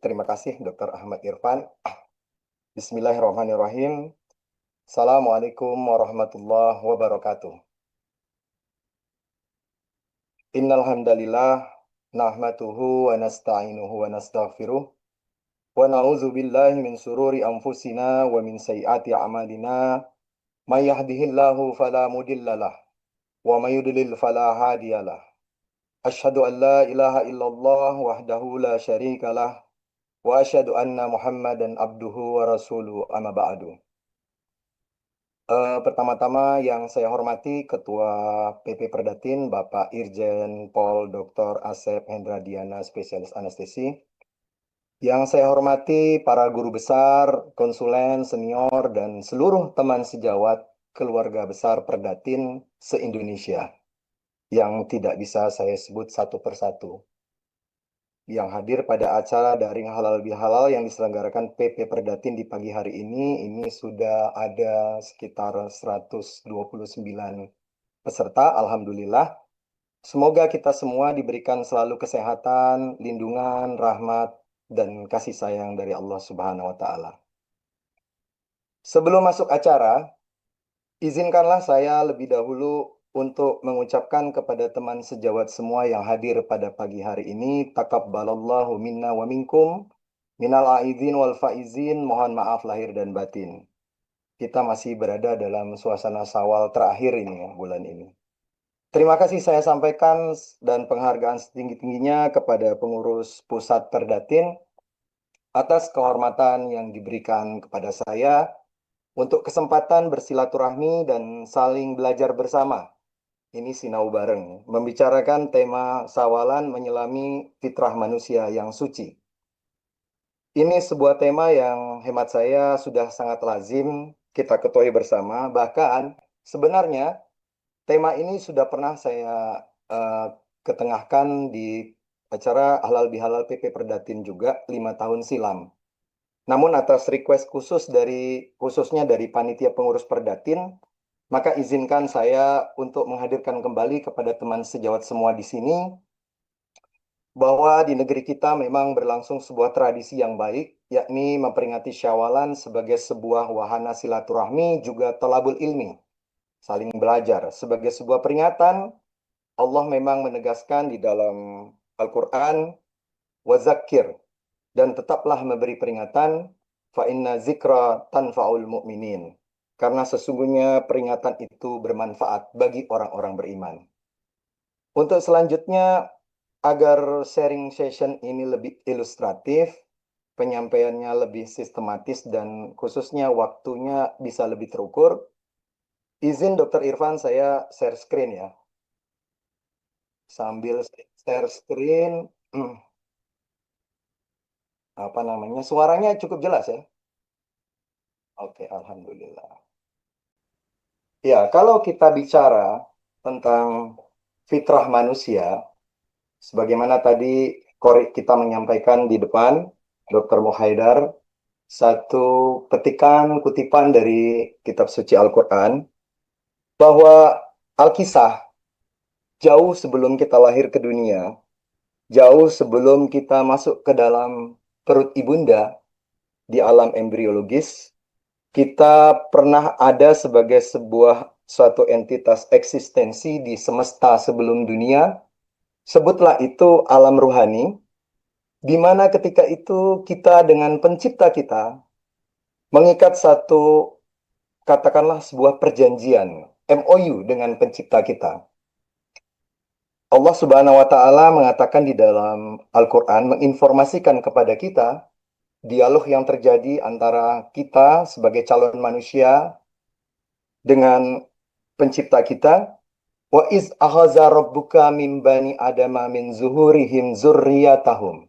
terima kasih Dr. Ahmad Irfan. Bismillahirrahmanirrahim. Assalamualaikum warahmatullahi wabarakatuh. Innal hamdalillah nahmaduhu wa nasta'inuhu wa nastaghfiruh wa na'udzu billahi min sururi anfusina wa min sayyiati a'malina. May yahdihillahu fala mudhillalah wa may yudlil fala hadiyalah. Asyhadu an la ilaha illallah wahdahu la syarikalah wa asyhadu anna Muhammadan abduhu wa rasuluhu amma ba'du. Pertama-tama yang saya hormati Ketua PP Perdatin, Bapak Irjen Pol Dr. Asep Hendradiana, spesialis anestesi. Yang saya hormati para guru besar, konsulen, senior, dan seluruh teman sejawat keluarga besar Perdatin se-Indonesia yang tidak bisa saya sebut satu persatu. Yang hadir pada acara daring halal bihalal yang diselenggarakan PP Perdatin di pagi hari ini sudah ada sekitar 129 peserta, alhamdulillah. Semoga kita semua diberikan selalu kesehatan, lindungan, rahmat, dan kasih sayang dari Allah Subhanahu wa Ta'ala. Sebelum masuk acara, izinkanlah saya lebih dahulu untuk mengucapkan kepada teman sejawat semua yang hadir pada pagi hari ini, taqabbalallahu minna wa minkum, minal aidin wal faizin, mohon maaf lahir dan batin. Kita masih berada dalam suasana Syawal terakhir ini ya, bulan ini. Terima kasih saya sampaikan dan penghargaan setinggi-tingginya kepada pengurus pusat Perdatin atas kehormatan yang diberikan kepada saya untuk kesempatan bersilaturahmi dan saling belajar bersama. Ini sinau bareng, membicarakan tema sawalan menyelami fitrah manusia yang suci. Ini sebuah tema yang hemat saya sudah sangat lazim kita ketahui bersama. Bahkan sebenarnya tema ini sudah pernah saya ketengahkan di acara halal bihalal PP Perdatin juga 5 tahun silam. Namun atas request khususnya dari panitia pengurus Perdatin, maka izinkan saya untuk menghadirkan kembali kepada teman sejawat semua di sini bahwa di negeri kita memang berlangsung sebuah tradisi yang baik, yakni memperingati Syawalan sebagai sebuah wahana silaturahmi juga thalabul ilmi, saling belajar. Sebagai sebuah peringatan, Allah memang menegaskan di dalam Al-Quran, wazakir, dan tetaplah memberi peringatan, fa inna zikra tanfa'ul mu'minin. Karena sesungguhnya peringatan itu bermanfaat bagi orang-orang beriman. Untuk selanjutnya, agar sharing session ini lebih ilustratif, penyampaiannya lebih sistematis, dan khususnya waktunya bisa lebih terukur, izin Dr. Irfan saya share screen ya. Sambil share screen, suaranya cukup jelas ya? Oke, alhamdulillah. Ya, kalau kita bicara tentang fitrah manusia, sebagaimana tadi kita menyampaikan di depan, Dr. Muhaidar, satu kutipan dari kitab suci Al-Quran, bahwa Al-Kisah, jauh sebelum kita lahir ke dunia, jauh sebelum kita masuk ke dalam perut ibunda, di alam embriologis, kita pernah ada sebagai suatu entitas eksistensi di semesta sebelum dunia. Sebutlah itu alam ruhani, di mana ketika itu kita dengan pencipta kita mengikat satu, katakanlah sebuah perjanjian, MOU dengan pencipta kita. Allah Subhanahu wa Ta'ala mengatakan di dalam Al-Quran, menginformasikan kepada kita dialog yang terjadi antara kita sebagai calon manusia dengan pencipta kita. Wa iz ahaza rabbuka min bani adama min zuhurihim zurriyatahum.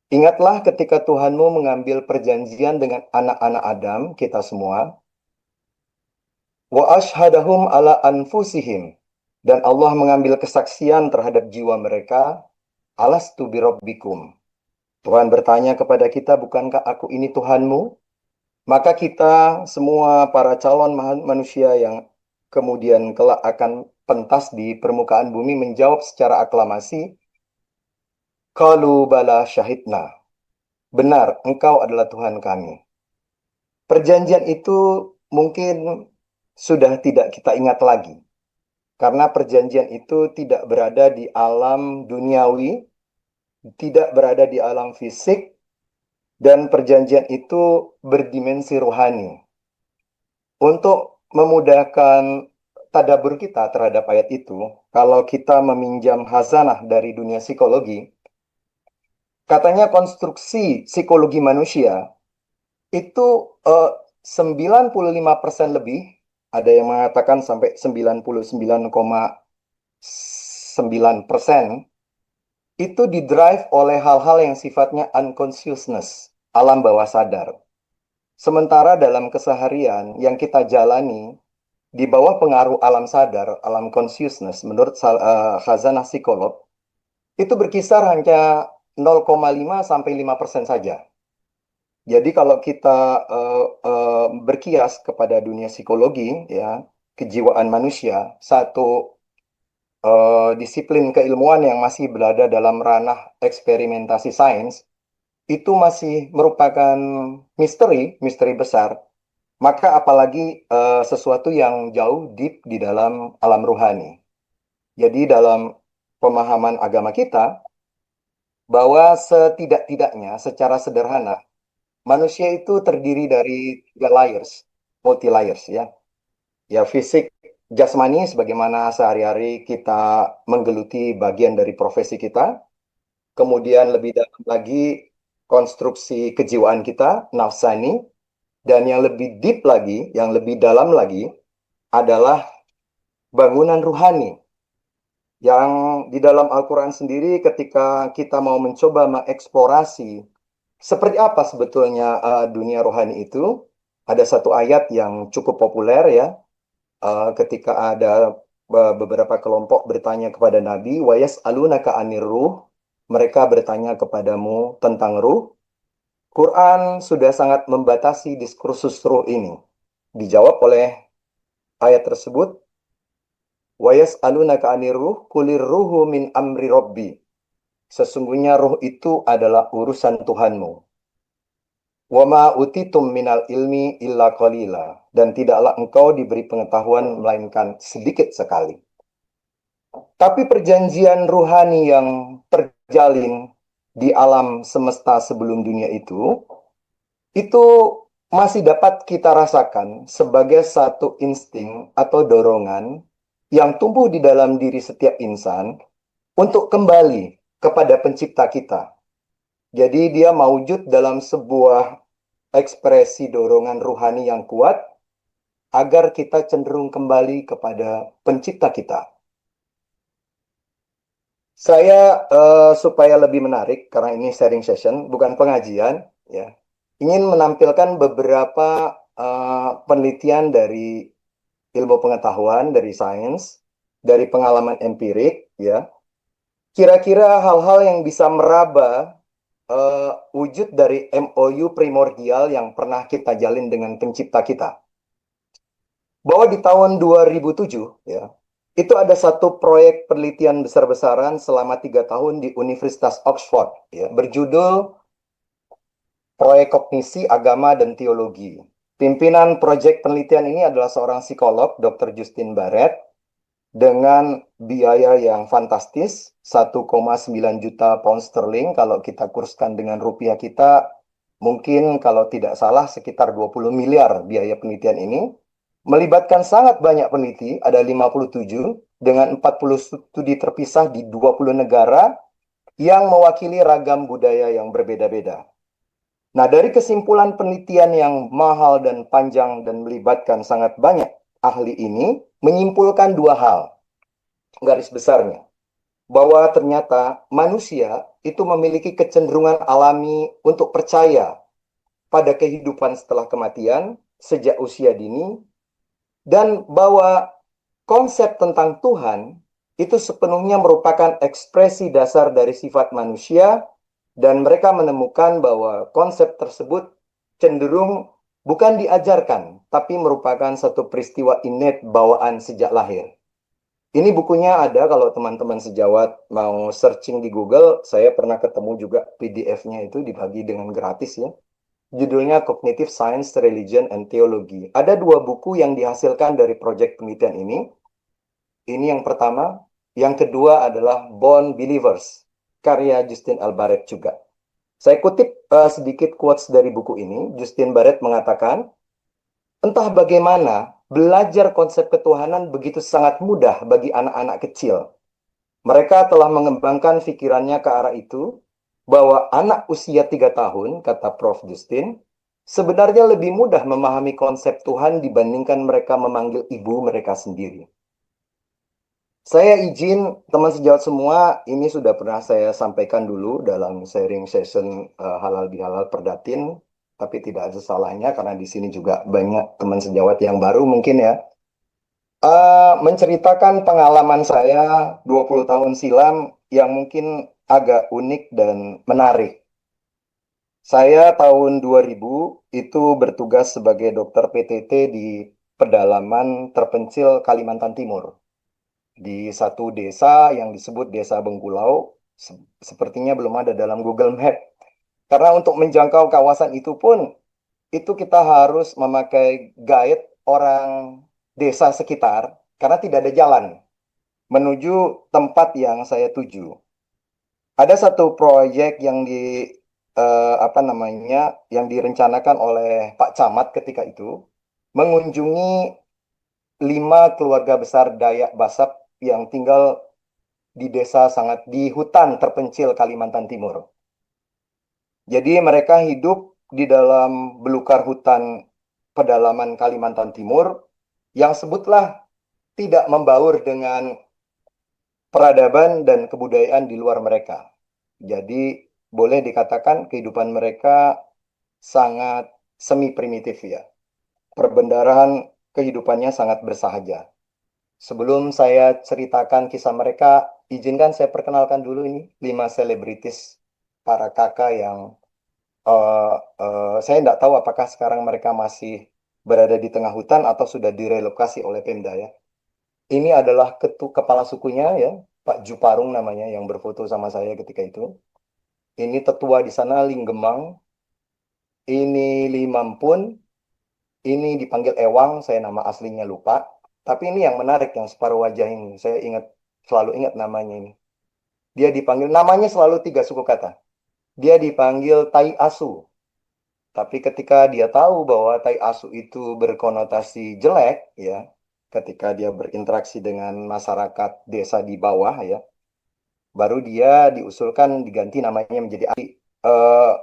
Ingatlah ketika Tuhanmu mengambil perjanjian dengan anak-anak Adam, kita semua. Wa ashhadahum ala anfusihim. Dan Allah mengambil kesaksian terhadap jiwa mereka. Alastu birabbikum. Tuhan bertanya kepada kita, bukankah aku ini Tuhanmu? Maka kita semua para calon manusia yang kemudian kelak akan pentas di permukaan bumi menjawab secara aklamasi, qalu bala syahidna. benar, Engkau adalah Tuhan kami. Perjanjian itu mungkin sudah tidak kita ingat lagi, karena perjanjian itu tidak berada di alam duniawi, tidak berada di alam fisik, dan perjanjian itu berdimensi rohani. Untuk memudahkan tadabbur kita terhadap ayat itu, kalau kita meminjam hazanah dari dunia psikologi, katanya konstruksi psikologi manusia itu 95% lebih, ada yang mengatakan sampai 99,9%, itu didrive oleh hal-hal yang sifatnya unconsciousness, alam bawah sadar. Sementara dalam keseharian yang kita jalani di bawah pengaruh alam sadar, alam consciousness, menurut khazanah psikolog, itu berkisar hanya 0,5 sampai 5% saja. Jadi kalau kita berkias kepada dunia psikologi, ya, kejiwaan manusia, satu disiplin keilmuan yang masih berada dalam ranah eksperimentasi sains, itu masih merupakan misteri besar. Maka apalagi sesuatu yang jauh deep di dalam alam ruhani. Jadi dalam pemahaman agama kita, bahwa setidak-tidaknya secara sederhana, manusia itu terdiri dari tiga layers, multi layers ya. Ya fisik, jasmani sebagaimana sehari-hari kita menggeluti bagian dari profesi kita. Kemudian lebih dalam lagi konstruksi kejiwaan kita, nafsani. Dan yang lebih deep lagi, yang lebih dalam lagi adalah bangunan ruhani. Yang di dalam Al-Quran sendiri ketika kita mau mencoba mengeksplorasi seperti apa sebetulnya dunia rohani itu, ada satu ayat yang cukup populer ya, ketika ada beberapa kelompok bertanya kepada Nabi, wa yas'alunaka anir ruh, mereka bertanya kepadamu tentang ruh. Quran sudah sangat membatasi diskursus ruh ini. Dijawab oleh ayat tersebut, wa yas'alunaka anir ruh, kulir ruhu min amri rabbi. Sesungguhnya ruh itu adalah urusan Tuhanmu. Wa ma utitum minal ilmi illa qalila. Dan tidaklah engkau diberi pengetahuan melainkan sedikit sekali. Tapi perjanjian ruhani yang terjalin di alam semesta sebelum dunia itu masih dapat kita rasakan sebagai satu insting atau dorongan yang tumbuh di dalam diri setiap insan untuk kembali kepada pencipta kita. Jadi dia mewujud dalam sebuah ekspresi dorongan ruhani yang kuat agar kita cenderung kembali kepada pencipta kita. Saya supaya lebih menarik karena ini sharing session bukan pengajian ya, ingin menampilkan beberapa penelitian dari ilmu pengetahuan, dari sains, dari pengalaman empirik ya. Kira-kira hal-hal yang bisa meraba wujud dari MOU primordial yang pernah kita jalin dengan pencipta kita. Bahwa di tahun 2007 ya, itu ada satu proyek penelitian besar-besaran selama 3 tahun di Universitas Oxford ya, berjudul Proyek Kognisi Agama dan Teologi. Pimpinan proyek penelitian ini adalah seorang psikolog, Dr. Justin Barrett, dengan biaya yang fantastis, 1,9 juta pound sterling. Kalau kita kurskan dengan rupiah kita, mungkin kalau tidak salah sekitar 20 miliar biaya penelitian ini. Melibatkan sangat banyak peneliti, ada 57, dengan 40 studi terpisah di 20 negara yang mewakili ragam budaya yang berbeda-beda. Nah, dari kesimpulan penelitian yang mahal dan panjang dan melibatkan sangat banyak ahli ini, menyimpulkan dua hal garis besarnya. Bahwa ternyata manusia itu memiliki kecenderungan alami untuk percaya pada kehidupan setelah kematian sejak usia dini, dan bahwa konsep tentang Tuhan itu sepenuhnya merupakan ekspresi dasar dari sifat manusia, dan mereka menemukan bahwa konsep tersebut cenderung bukan diajarkan, tapi merupakan satu peristiwa innate bawaan sejak lahir. Ini bukunya ada kalau teman-teman sejawat mau searching di Google, saya pernah ketemu juga PDF-nya itu dibagi dengan gratis ya. Judulnya Cognitive Science, Religion, and Theology. Ada dua buku yang dihasilkan dari proyek penelitian ini. Ini yang pertama. Yang kedua adalah Born Believers, karya Justin Albaret juga. Saya kutip sedikit quotes dari buku ini. Justin Barrett mengatakan, entah bagaimana belajar konsep ketuhanan begitu sangat mudah bagi anak-anak kecil. Mereka telah mengembangkan pikirannya ke arah itu, bahwa anak usia 3 tahun, kata Prof. Justin, sebenarnya lebih mudah memahami konsep Tuhan dibandingkan mereka memanggil ibu mereka sendiri. Saya izin teman sejawat semua, ini sudah pernah saya sampaikan dulu dalam sharing session halal bihalal perdatin, tapi tidak ada salahnya karena di sini juga banyak teman sejawat yang baru mungkin ya. Menceritakan pengalaman saya 20 tahun silam yang mungkin agak unik dan menarik. Saya tahun 2000 itu bertugas sebagai dokter PTT di pedalaman terpencil Kalimantan Timur. Di satu desa yang disebut Desa Bengkulau, sepertinya belum ada dalam Google Map. Karena untuk menjangkau kawasan itu pun, itu kita harus memakai guide orang desa sekitar, karena tidak ada jalan menuju tempat yang saya tuju. Ada satu proyek yang apa namanya, yang direncanakan oleh Pak Camat ketika itu, mengunjungi 5 keluarga besar Dayak Basak yang tinggal di desa sangat di hutan terpencil Kalimantan Timur. Jadi mereka hidup di dalam belukar hutan pedalaman Kalimantan Timur yang sebutlah tidak membaur dengan peradaban dan kebudayaan di luar mereka. Jadi boleh dikatakan kehidupan mereka sangat semi primitif ya. Perbendaharaan kehidupannya sangat bersahaja. Sebelum saya ceritakan kisah mereka, izinkan saya perkenalkan dulu ini 5 selebritis para kakak yang eh, saya tidak tahu apakah sekarang mereka masih berada di tengah hutan atau sudah direlokasi oleh Pemda ya. Ini adalah kepala sukunya ya, Pak Juparung namanya yang berfoto sama saya ketika itu. Ini tetua di sana Linggemang, ini Limampun, ini dipanggil Ewang, saya nama aslinya lupa. Tapi ini yang menarik, yang separuh wajah ini. Saya ingat, selalu ingat namanya ini. Dia dipanggil, namanya selalu 3 suku kata. Dia dipanggil Tai Asu. Tapi ketika dia tahu bahwa Tai Asu itu berkonotasi jelek, ya, ketika dia berinteraksi dengan masyarakat desa di bawah, ya, baru dia diusulkan diganti namanya menjadi eh,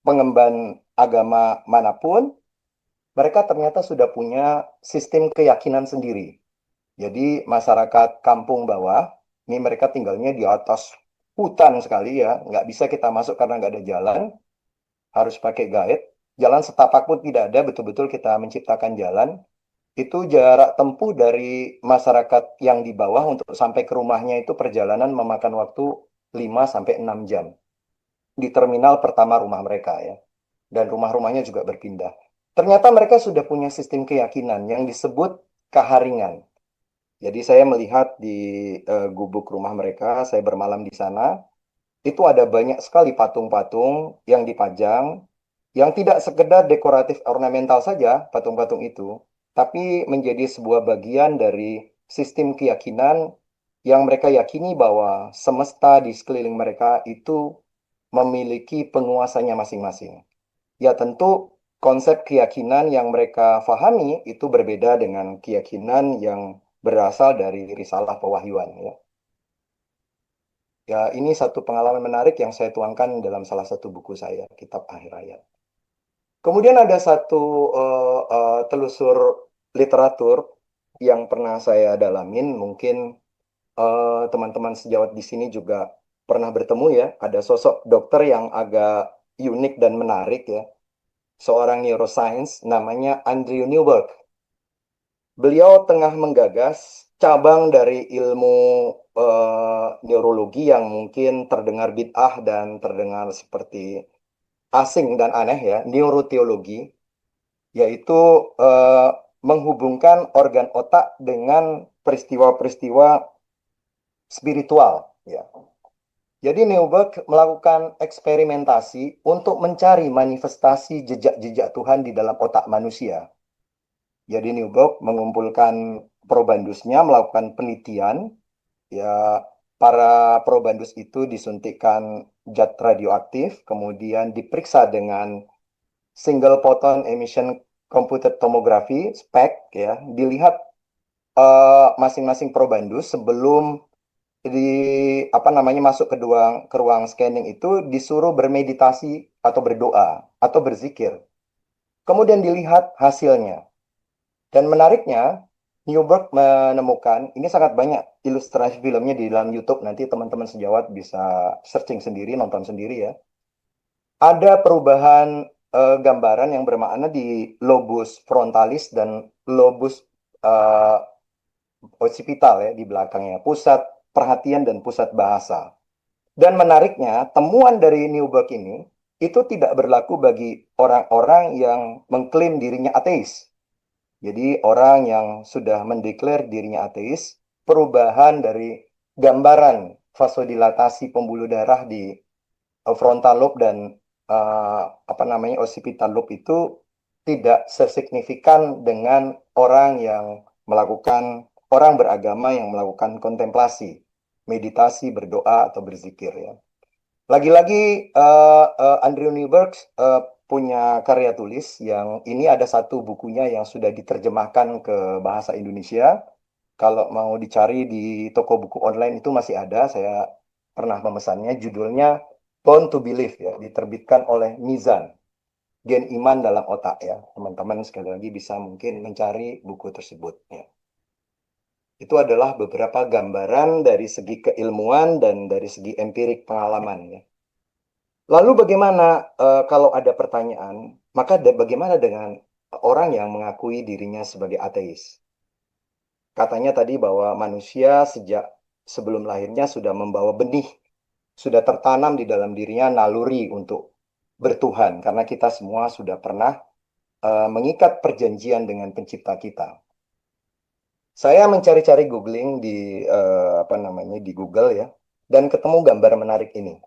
pengemban agama manapun, mereka ternyata sudah punya sistem keyakinan sendiri. Jadi masyarakat kampung bawah, ini mereka tinggalnya di atas hutan sekali ya, nggak bisa kita masuk karena nggak ada jalan, harus pakai guide. Jalan setapak pun tidak ada, betul-betul kita menciptakan jalan. Itu jarak tempuh dari masyarakat yang di bawah untuk sampai ke rumahnya itu perjalanan memakan waktu 5 sampai 6 jam di terminal pertama rumah mereka ya. Dan rumah-rumahnya juga berpindah. Ternyata mereka sudah punya sistem keyakinan yang disebut kaharingan. Jadi saya melihat di gubuk rumah mereka, saya bermalam di sana, itu ada banyak sekali patung-patung yang dipajang, yang tidak sekedar dekoratif ornamental saja, patung-patung itu, tapi menjadi sebuah bagian dari sistem keyakinan yang mereka yakini bahwa semesta di sekeliling mereka itu memiliki penguasanya masing-masing. Ya tentu konsep keyakinan yang mereka fahami itu berbeda dengan keyakinan yang berasal dari risalah pewahyuan ya. Ya, ini satu pengalaman menarik yang saya tuangkan dalam salah satu buku saya, Kitab Akhir Hayat. Kemudian ada satu telusur literatur yang pernah saya dalamin, mungkin teman-teman sejawat di sini juga pernah bertemu ya, ada sosok dokter yang agak unik dan menarik ya, seorang neuroscience namanya Andrew Newberg. Beliau tengah menggagas cabang dari ilmu neurologi yang mungkin terdengar bid'ah dan terdengar seperti asing dan aneh ya, neuroteologi, yaitu menghubungkan organ otak dengan peristiwa-peristiwa spiritual. Ya. Jadi Newberg melakukan eksperimentasi untuk mencari manifestasi jejak-jejak Tuhan di dalam otak manusia. Jadi Newberg mengumpulkan probandusnya, melakukan penelitian. Ya, para probandus itu disuntikkan zat radioaktif, kemudian diperiksa dengan single photon emission computed tomography (SPECT). Ya, dilihat masing-masing probandus sebelum masuk ke ruang scanning itu disuruh bermeditasi atau berdoa atau berzikir. Kemudian dilihat hasilnya. Dan menariknya, Newberg menemukan, ini sangat banyak ilustrasi filmnya di dalam YouTube, nanti teman-teman sejawat bisa searching sendiri, nonton sendiri ya. Ada perubahan gambaran yang bermakna di lobus frontalis dan lobus uh, occipital ya di belakangnya, pusat perhatian dan pusat bahasa. Dan menariknya, temuan dari Newberg ini itu tidak berlaku bagi orang-orang yang mengklaim dirinya ateis. Jadi orang yang sudah mendeklar dirinya ateis, perubahan dari gambaran vasodilatasi pembuluh darah di frontal lobe dan occipital lobe itu tidak sesignifikan dengan orang beragama yang melakukan kontemplasi, meditasi, berdoa atau berzikir ya. Lagi-lagi Andrew Newberg punya karya tulis yang ini ada satu bukunya yang sudah diterjemahkan ke bahasa Indonesia. Kalau mau dicari di toko buku online itu masih ada. Saya pernah memesannya. Judulnya Born to Believe ya, diterbitkan oleh Mizan. Gen Iman dalam Otak ya. Teman-teman sekali lagi bisa mungkin mencari buku tersebut ya. Itu adalah beberapa gambaran dari segi keilmuan dan dari segi empirik pengalaman ya. Lalu bagaimana kalau ada pertanyaan, maka bagaimana dengan orang yang mengakui dirinya sebagai ateis? Katanya tadi bahwa manusia sejak sebelum lahirnya sudah membawa benih, sudah tertanam di dalam dirinya naluri untuk bertuhan, karena kita semua sudah pernah mengikat perjanjian dengan pencipta kita. Saya mencari-cari googling di Google ya, dan ketemu gambar menarik ini.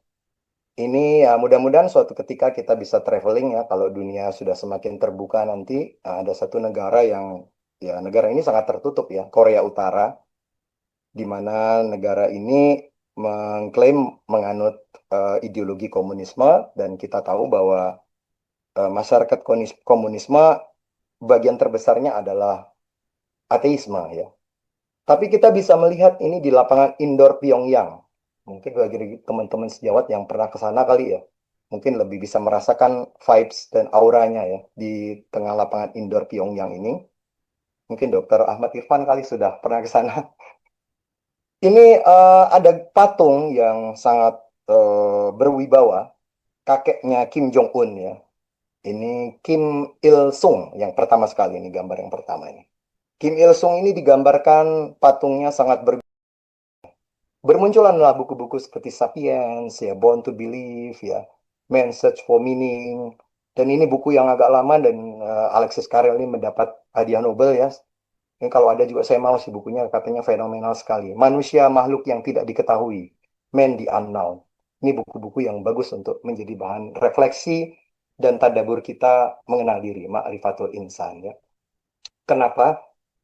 Ini ya mudah-mudahan suatu ketika kita bisa traveling ya kalau dunia sudah semakin terbuka nanti ada satu negara yang ya negara ini sangat tertutup ya, Korea Utara, di mana negara ini mengklaim menganut ideologi komunisme dan kita tahu bahwa masyarakat komunisme bagian terbesarnya adalah ateisme ya. Tapi kita bisa melihat ini di lapangan indoor Pyongyang. Mungkin bagi teman-teman sejawat yang pernah ke sana kali ya, mungkin lebih bisa merasakan vibes dan auranya ya di tengah lapangan indoor Pyongyang ini. Mungkin Dr. Ahmad Irfan kali sudah pernah ke sana. Ini ada patung yang sangat berwibawa, kakeknya Kim Jong Un ya. Ini Kim Il Sung yang pertama sekali, ini gambar yang pertama ini. Kim Il Sung ini digambarkan patungnya sangat bermunculanlah buku-buku seperti Sapiens, ya, Born to Believe, ya, Man's Search for Meaning. Dan ini buku yang agak lama dan Alexis Carrel ini mendapat hadiah Nobel ya. Ini kalau ada juga saya mau sih bukunya, katanya fenomenal sekali. Manusia makhluk yang tidak diketahui, Man the Unknown. Ini buku-buku yang bagus untuk menjadi bahan refleksi dan tadabbur kita mengenal diri, Ma'rifatul Insan ya. Kenapa?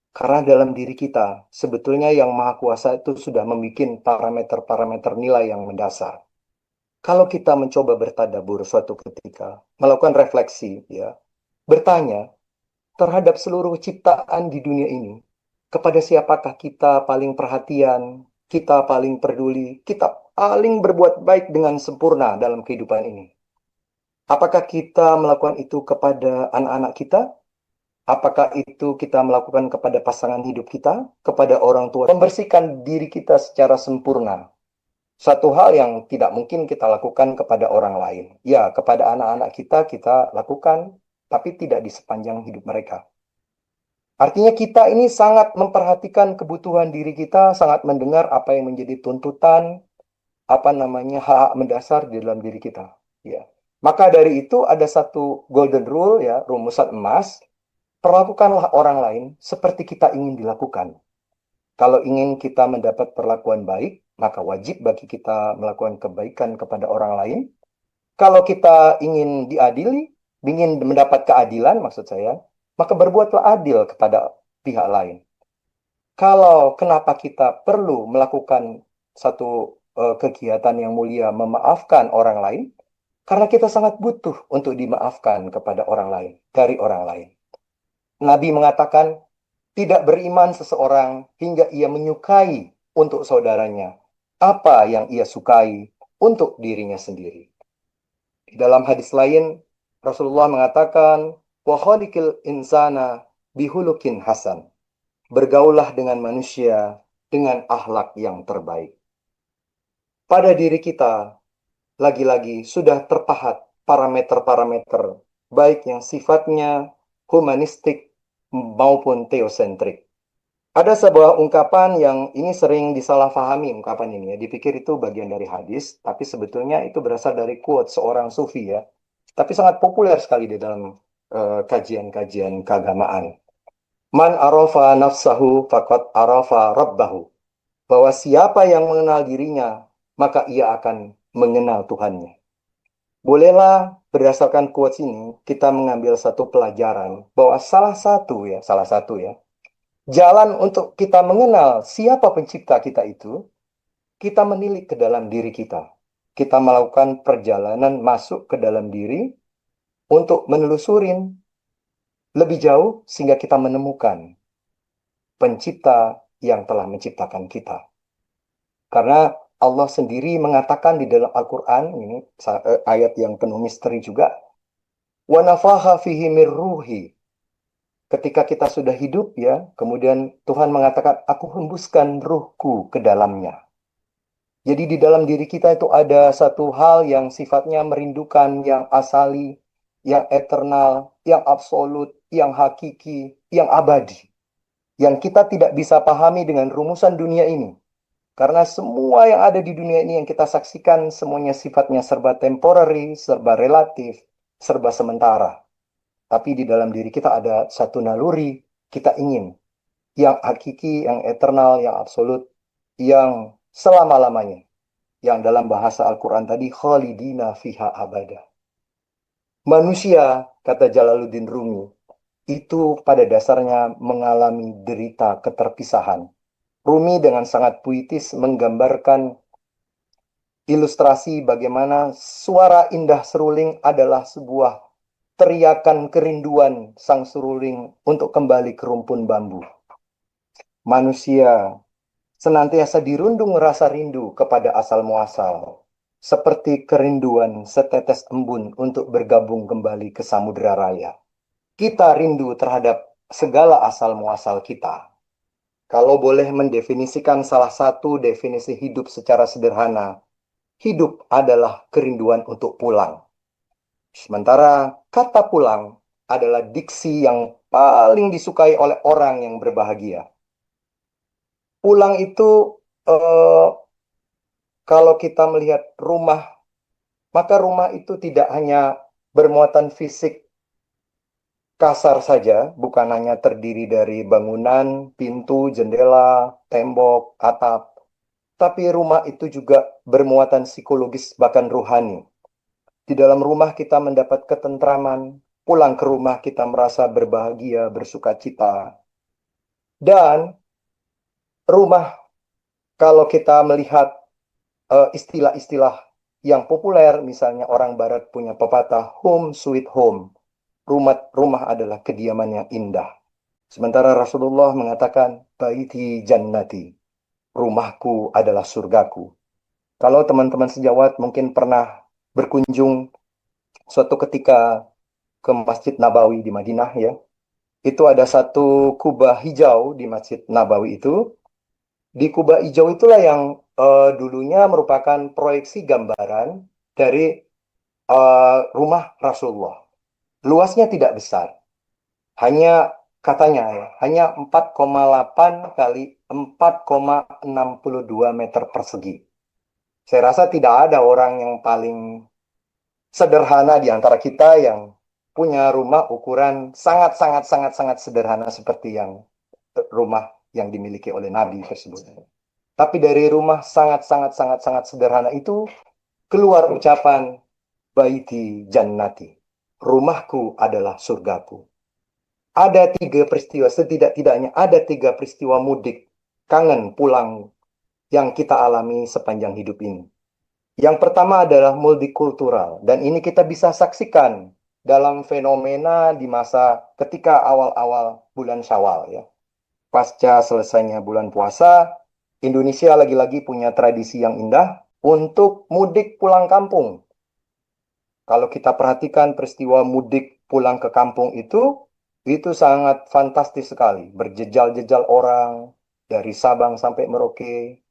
Karena dalam diri kita, sebetulnya yang Maha Kuasa itu sudah membuat parameter-parameter nilai yang mendasar. Kalau kita mencoba bertadabur suatu ketika, melakukan refleksi, ya, bertanya terhadap seluruh ciptaan di dunia ini, kepada siapakah kita paling perhatian, kita paling peduli, kita paling berbuat baik dengan sempurna dalam kehidupan ini. Apakah kita melakukan itu kepada anak-anak kita? Apakah itu kita melakukan kepada pasangan hidup kita, kepada orang tua, membersihkan diri kita secara sempurna. Satu hal yang tidak mungkin kita lakukan kepada orang lain. Ya, kepada anak-anak kita lakukan, tapi tidak di sepanjang hidup mereka. Artinya kita ini sangat memperhatikan kebutuhan diri kita, sangat mendengar apa yang menjadi tuntutan, hak mendasar di dalam diri kita. Ya. Maka dari itu ada satu golden rule ya, rumusan emas Perlakukanlah orang lain seperti kita ingin dilakukan. Kalau ingin kita mendapat perlakuan baik, maka wajib bagi kita melakukan kebaikan kepada orang lain. Kalau kita ingin diadili, ingin mendapat keadilan maksud saya, maka berbuatlah adil kepada pihak lain. Kalau kenapa kita perlu melakukan satu kegiatan yang mulia memaafkan orang lain, karena kita sangat butuh untuk dimaafkan kepada orang lain, dari orang lain. Nabi mengatakan, tidak beriman seseorang hingga ia menyukai untuk saudaranya apa yang ia sukai untuk dirinya sendiri. Di dalam hadis lain, Rasulullah mengatakan, wa khaliqil insana bihulukin hasan. Bergaulah dengan manusia dengan akhlak yang terbaik. Pada diri kita, lagi-lagi sudah terpahat parameter-parameter, baik yang sifatnya humanistik maupun teosentrik. Ada sebuah ungkapan yang ini sering disalahfahami ungkapan ini ya. Dipikir itu bagian dari hadis, tapi sebetulnya itu berasal dari quote seorang sufi ya. Tapi sangat populer sekali di dalam kajian-kajian keagamaan. Man arafa nafsahu faqad arafa rabbahu. Bahwa siapa yang mengenal dirinya, maka ia akan mengenal Tuhannya. Bolehlah berdasarkan quotes ini kita mengambil satu pelajaran bahwa salah satu ya, jalan untuk kita mengenal siapa pencipta kita itu, kita menilik ke dalam diri kita. Kita melakukan perjalanan masuk ke dalam diri untuk menelusurin lebih jauh sehingga kita menemukan pencipta yang telah menciptakan kita. Karena Allah sendiri mengatakan di dalam Al-Quran, ini ayat yang penuh misteri juga, wa nafaha fihi mir ruhi. Ketika kita sudah hidup ya, kemudian Tuhan mengatakan, aku hembuskan ruhku ke dalamnya. Jadi di dalam diri kita itu ada satu hal yang sifatnya merindukan, yang asali, yang eternal, yang absolut, yang hakiki, yang abadi. Yang kita tidak bisa pahami dengan rumusan dunia ini. Karena semua yang ada di dunia ini yang kita saksikan, semuanya sifatnya serba temporary, serba relatif, serba sementara. Tapi di dalam diri kita ada satu naluri, kita ingin. Yang hakiki, yang eternal, yang absolut, yang selama-lamanya. Yang dalam bahasa Al-Quran tadi, khalidina fiha abada. Manusia, kata Jalaluddin Rumi, itu pada dasarnya mengalami derita keterpisahan. Rumi dengan sangat puitis menggambarkan ilustrasi bagaimana suara indah seruling adalah sebuah teriakan kerinduan sang seruling untuk kembali ke rumpun bambu. Manusia senantiasa dirundung rasa rindu kepada asal muasal, seperti kerinduan setetes embun untuk bergabung kembali ke samudera raya. Kita rindu terhadap segala asal muasal kita. Kalau boleh mendefinisikan salah satu definisi hidup secara sederhana, hidup adalah kerinduan untuk pulang. Sementara kata pulang adalah diksi yang paling disukai oleh orang yang berbahagia. Pulang itu kalau kita melihat rumah, maka rumah itu tidak hanya bermuatan fisik kasar saja, bukan hanya terdiri dari bangunan, pintu, jendela, tembok, atap, tapi rumah itu juga bermuatan psikologis bahkan rohani. Di dalam rumah kita mendapat ketentraman, pulang ke rumah kita merasa berbahagia, bersuka cita. Dan rumah, kalau kita melihat istilah-istilah yang populer, misalnya orang barat punya pepatah home sweet home. Rumah adalah kediaman yang indah. Sementara Rasulullah mengatakan baiti jannati. Rumahku adalah surgaku. Kalau teman-teman sejawat mungkin pernah berkunjung suatu ketika ke Masjid Nabawi di Madinah ya. Itu ada satu kubah hijau di Masjid Nabawi itu. Di kubah hijau itulah yang dulunya merupakan proyeksi gambaran dari rumah Rasulullah. Luasnya tidak besar. Hanya katanya ya, hanya 4,8 kali 4,62 meter persegi. Saya rasa tidak ada orang yang paling sederhana di antara kita yang punya rumah ukuran sangat sederhana seperti yang rumah yang dimiliki oleh Nabi tersebut. Tapi dari rumah sangat sederhana itu keluar ucapan baiti jannati. Rumahku adalah surgaku. Ada 3 peristiwa, setidak-tidaknya ada 3 peristiwa mudik, kangen pulang yang kita alami sepanjang hidup ini. Yang pertama adalah multikultural, dan ini kita bisa saksikan dalam fenomena di masa ketika awal-awal bulan Syawal ya. Pasca selesainya bulan puasa, Indonesia lagi-lagi punya tradisi yang indah untuk mudik pulang kampung. Kalau kita perhatikan peristiwa mudik pulang ke kampung itu sangat fantastis sekali. Berjejal-jejal orang dari Sabang sampai Merauke,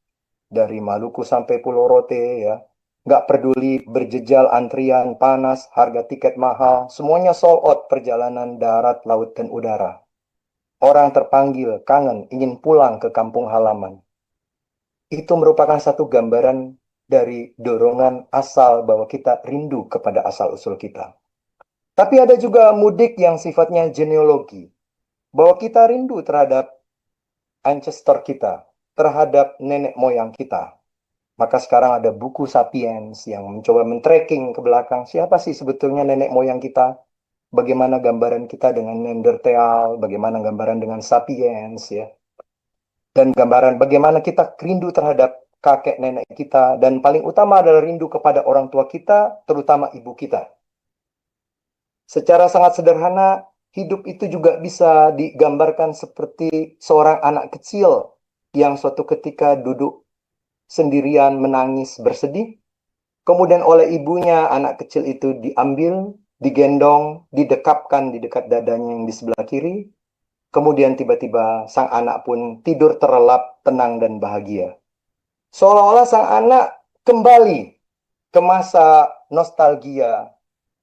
dari Maluku sampai Pulau Rote ya. Nggak peduli berjejal antrian panas, harga tiket mahal, semuanya sold out perjalanan darat, laut, dan udara. Orang terpanggil, kangen, ingin pulang ke kampung halaman. Itu merupakan satu gambaran dari dorongan asal bahwa kita rindu kepada asal-usul kita. Tapi ada juga mudik yang sifatnya genealogi, bahwa kita rindu terhadap ancestor kita, terhadap nenek moyang kita. Maka sekarang ada buku Sapiens yang mencoba men-tracking ke belakang siapa sih sebetulnya nenek moyang kita, bagaimana gambaran kita dengan Neanderthal, bagaimana gambaran dengan Sapiens ya. Dan gambaran bagaimana kita rindu terhadap kakek nenek kita, dan paling utama adalah rindu kepada orang tua kita, terutama ibu kita. Secara sangat sederhana, hidup itu juga bisa digambarkan seperti seorang anak kecil yang suatu ketika duduk sendirian menangis bersedih, kemudian oleh ibunya anak kecil itu diambil, digendong, didekapkan di dekat dadanya yang di sebelah kiri. Kemudian tiba-tiba sang anak pun tidur terlelap, tenang dan bahagia. Seolah-olah sang anak kembali ke masa nostalgia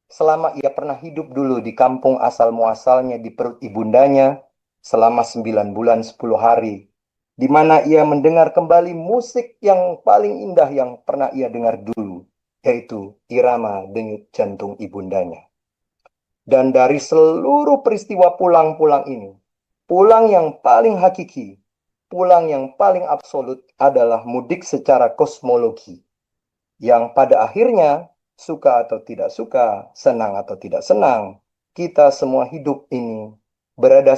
selama ia pernah hidup dulu di kampung asal muasalnya di perut ibundanya selama 9 bulan 10 hari, di mana ia mendengar kembali musik yang paling indah yang pernah ia dengar dulu, yaitu irama denyut jantung ibundanya. Dan dari seluruh peristiwa pulang-pulang ini, pulang yang paling hakiki, pulang yang paling absolut adalah mudik secara kosmologi, yang pada akhirnya, suka atau tidak suka, senang atau tidak senang, kita semua hidup ini berada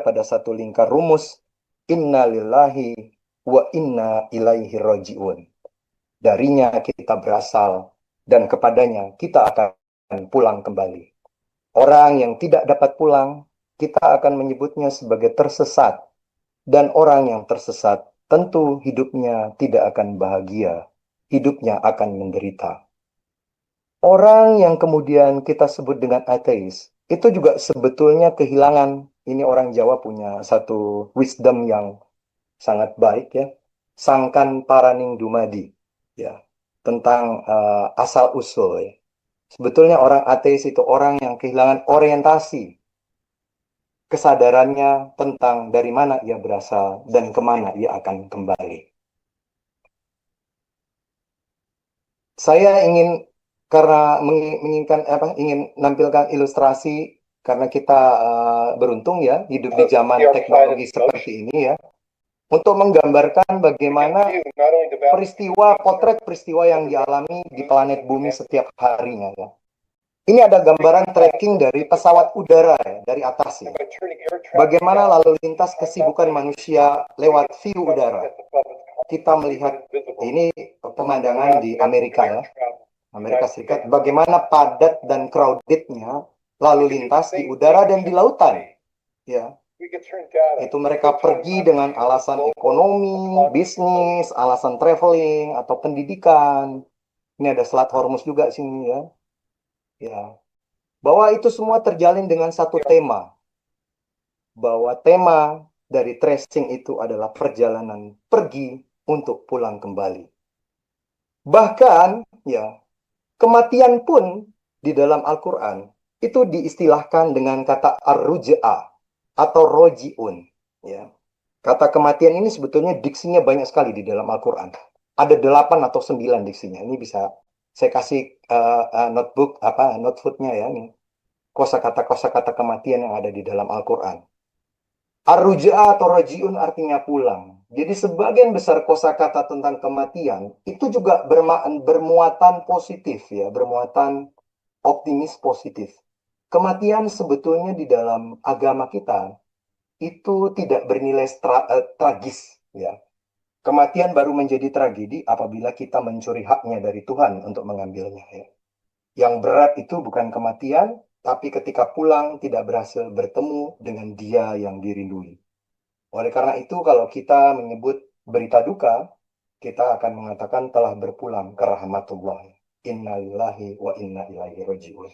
pada satu lingkar rumus, inna lillahi wa inna ilaihi roji'un. Darinya kita berasal, dan kepadanya kita akan pulang kembali. Orang yang tidak dapat pulang, kita akan menyebutnya sebagai tersesat. Dan orang yang tersesat, tentu hidupnya tidak akan bahagia. Hidupnya akan menderita. Orang yang kemudian kita sebut dengan ateis, itu juga sebetulnya kehilangan. Ini orang Jawa punya satu wisdom yang sangat baik ya. Sangkan paraning dumadi. Ya, tentang asal-usul ya. Sebetulnya orang ateis itu orang yang kehilangan orientasi kesadarannya tentang dari mana ia berasal dan kemana ia akan kembali. Saya karena menginginkan ingin menampilkan ilustrasi karena kita beruntung ya hidup di zaman teknologi seperti ini ya, untuk menggambarkan bagaimana potret peristiwa yang dialami di planet bumi setiap harinya ya. Ini ada gambaran tracking dari pesawat udara ya, dari atas ya. Bagaimana lalu lintas kesibukan manusia lewat view udara. Kita melihat ini pemandangan di Amerika ya, Amerika Serikat, bagaimana padat dan crowdednya lalu lintas di udara dan di lautan. Ya, itu mereka pergi dengan alasan ekonomi, bisnis, alasan traveling atau pendidikan. Ini ada Selat Hormuz juga sini ya. Ya, bahwa itu semua terjalin dengan satu tema. Bahwa tema dari tracing itu adalah perjalanan pergi untuk pulang kembali. Bahkan ya, kematian pun di dalam Al-Quran itu diistilahkan dengan kata ar-ruja'ah atau roji'un. Ya. Kata kematian ini sebetulnya diksinya banyak sekali di dalam Al-Quran. Ada 8 atau 9 diksinya. Ini bisa saya kasih notebook, notefootnya ya. Ini. kosakata kematian yang ada di dalam Al-Quran. Ar-ruj'a atau rajiun artinya pulang. Jadi sebagian besar kosakata tentang kematian itu juga bermuatan positif ya, bermuatan optimis positif. Kematian sebetulnya di dalam agama kita itu tidak bernilai tragis ya. Kematian baru menjadi tragedi apabila kita mencuri haknya dari Tuhan untuk mengambilnya ya. Yang berat itu bukan kematian, tapi ketika pulang tidak berhasil bertemu dengan dia yang dirindui. Oleh karena itu, kalau kita menyebut berita duka, kita akan mengatakan telah berpulang ke rahmatullah. Innalillahi wa inna ilaihi raji'un.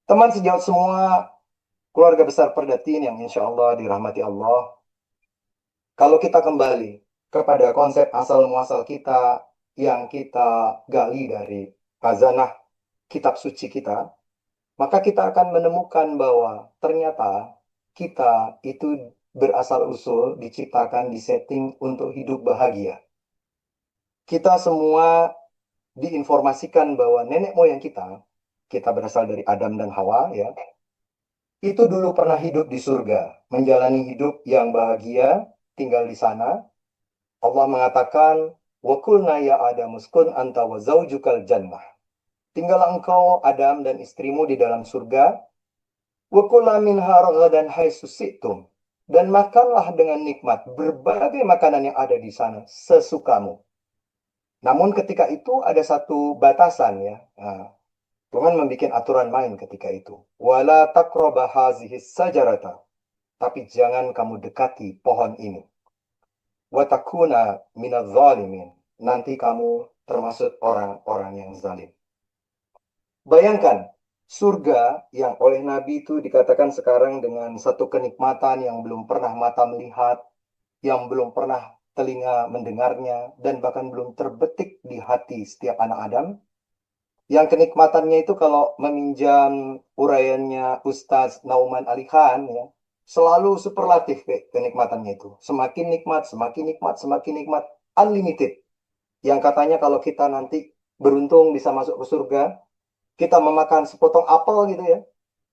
Teman sejawat semua, keluarga besar Perdatin yang insya Allah dirahmati Allah. Kalau kita kembali kepada konsep asal muasal kita yang kita gali dari khazanah kitab suci kita, maka kita akan menemukan bahwa ternyata kita itu berasal usul diciptakan, disetting untuk hidup bahagia. Kita semua diinformasikan bahwa nenek moyang kita berasal dari Adam dan Hawa ya, itu dulu pernah hidup di surga, menjalani hidup yang bahagia, tinggal di sana. Allah mengatakan, "Wa qulna ya Adam uskun anta wa zaujukal jannah." Tinggallah engkau Adam dan istrimu di dalam surga. Wa kula minha ragadan haitsu syi'tum. Dan makanlah dengan nikmat berbagai makanan yang ada di sana sesukamu. Namun ketika itu ada satu batasan ya. Nah, Tuhan membuat aturan main ketika itu. Wala taqraba hazihis sajarata. Tapi jangan kamu dekati pohon ini. Wa takuna minadh zalimin. Nanti kamu termasuk orang-orang yang zalim. Bayangkan, surga yang oleh Nabi itu dikatakan sekarang dengan satu kenikmatan yang belum pernah mata melihat, yang belum pernah telinga mendengarnya, dan bahkan belum terbetik di hati setiap anak Adam. Yang kenikmatannya itu kalau meminjam uraiannya Ustadz Nauman Ali Khan, ya, selalu superlatif kenikmatannya itu. Semakin nikmat, semakin nikmat, semakin nikmat, unlimited. Yang katanya kalau kita nanti beruntung bisa masuk ke surga, kita memakan sepotong apel gitu ya,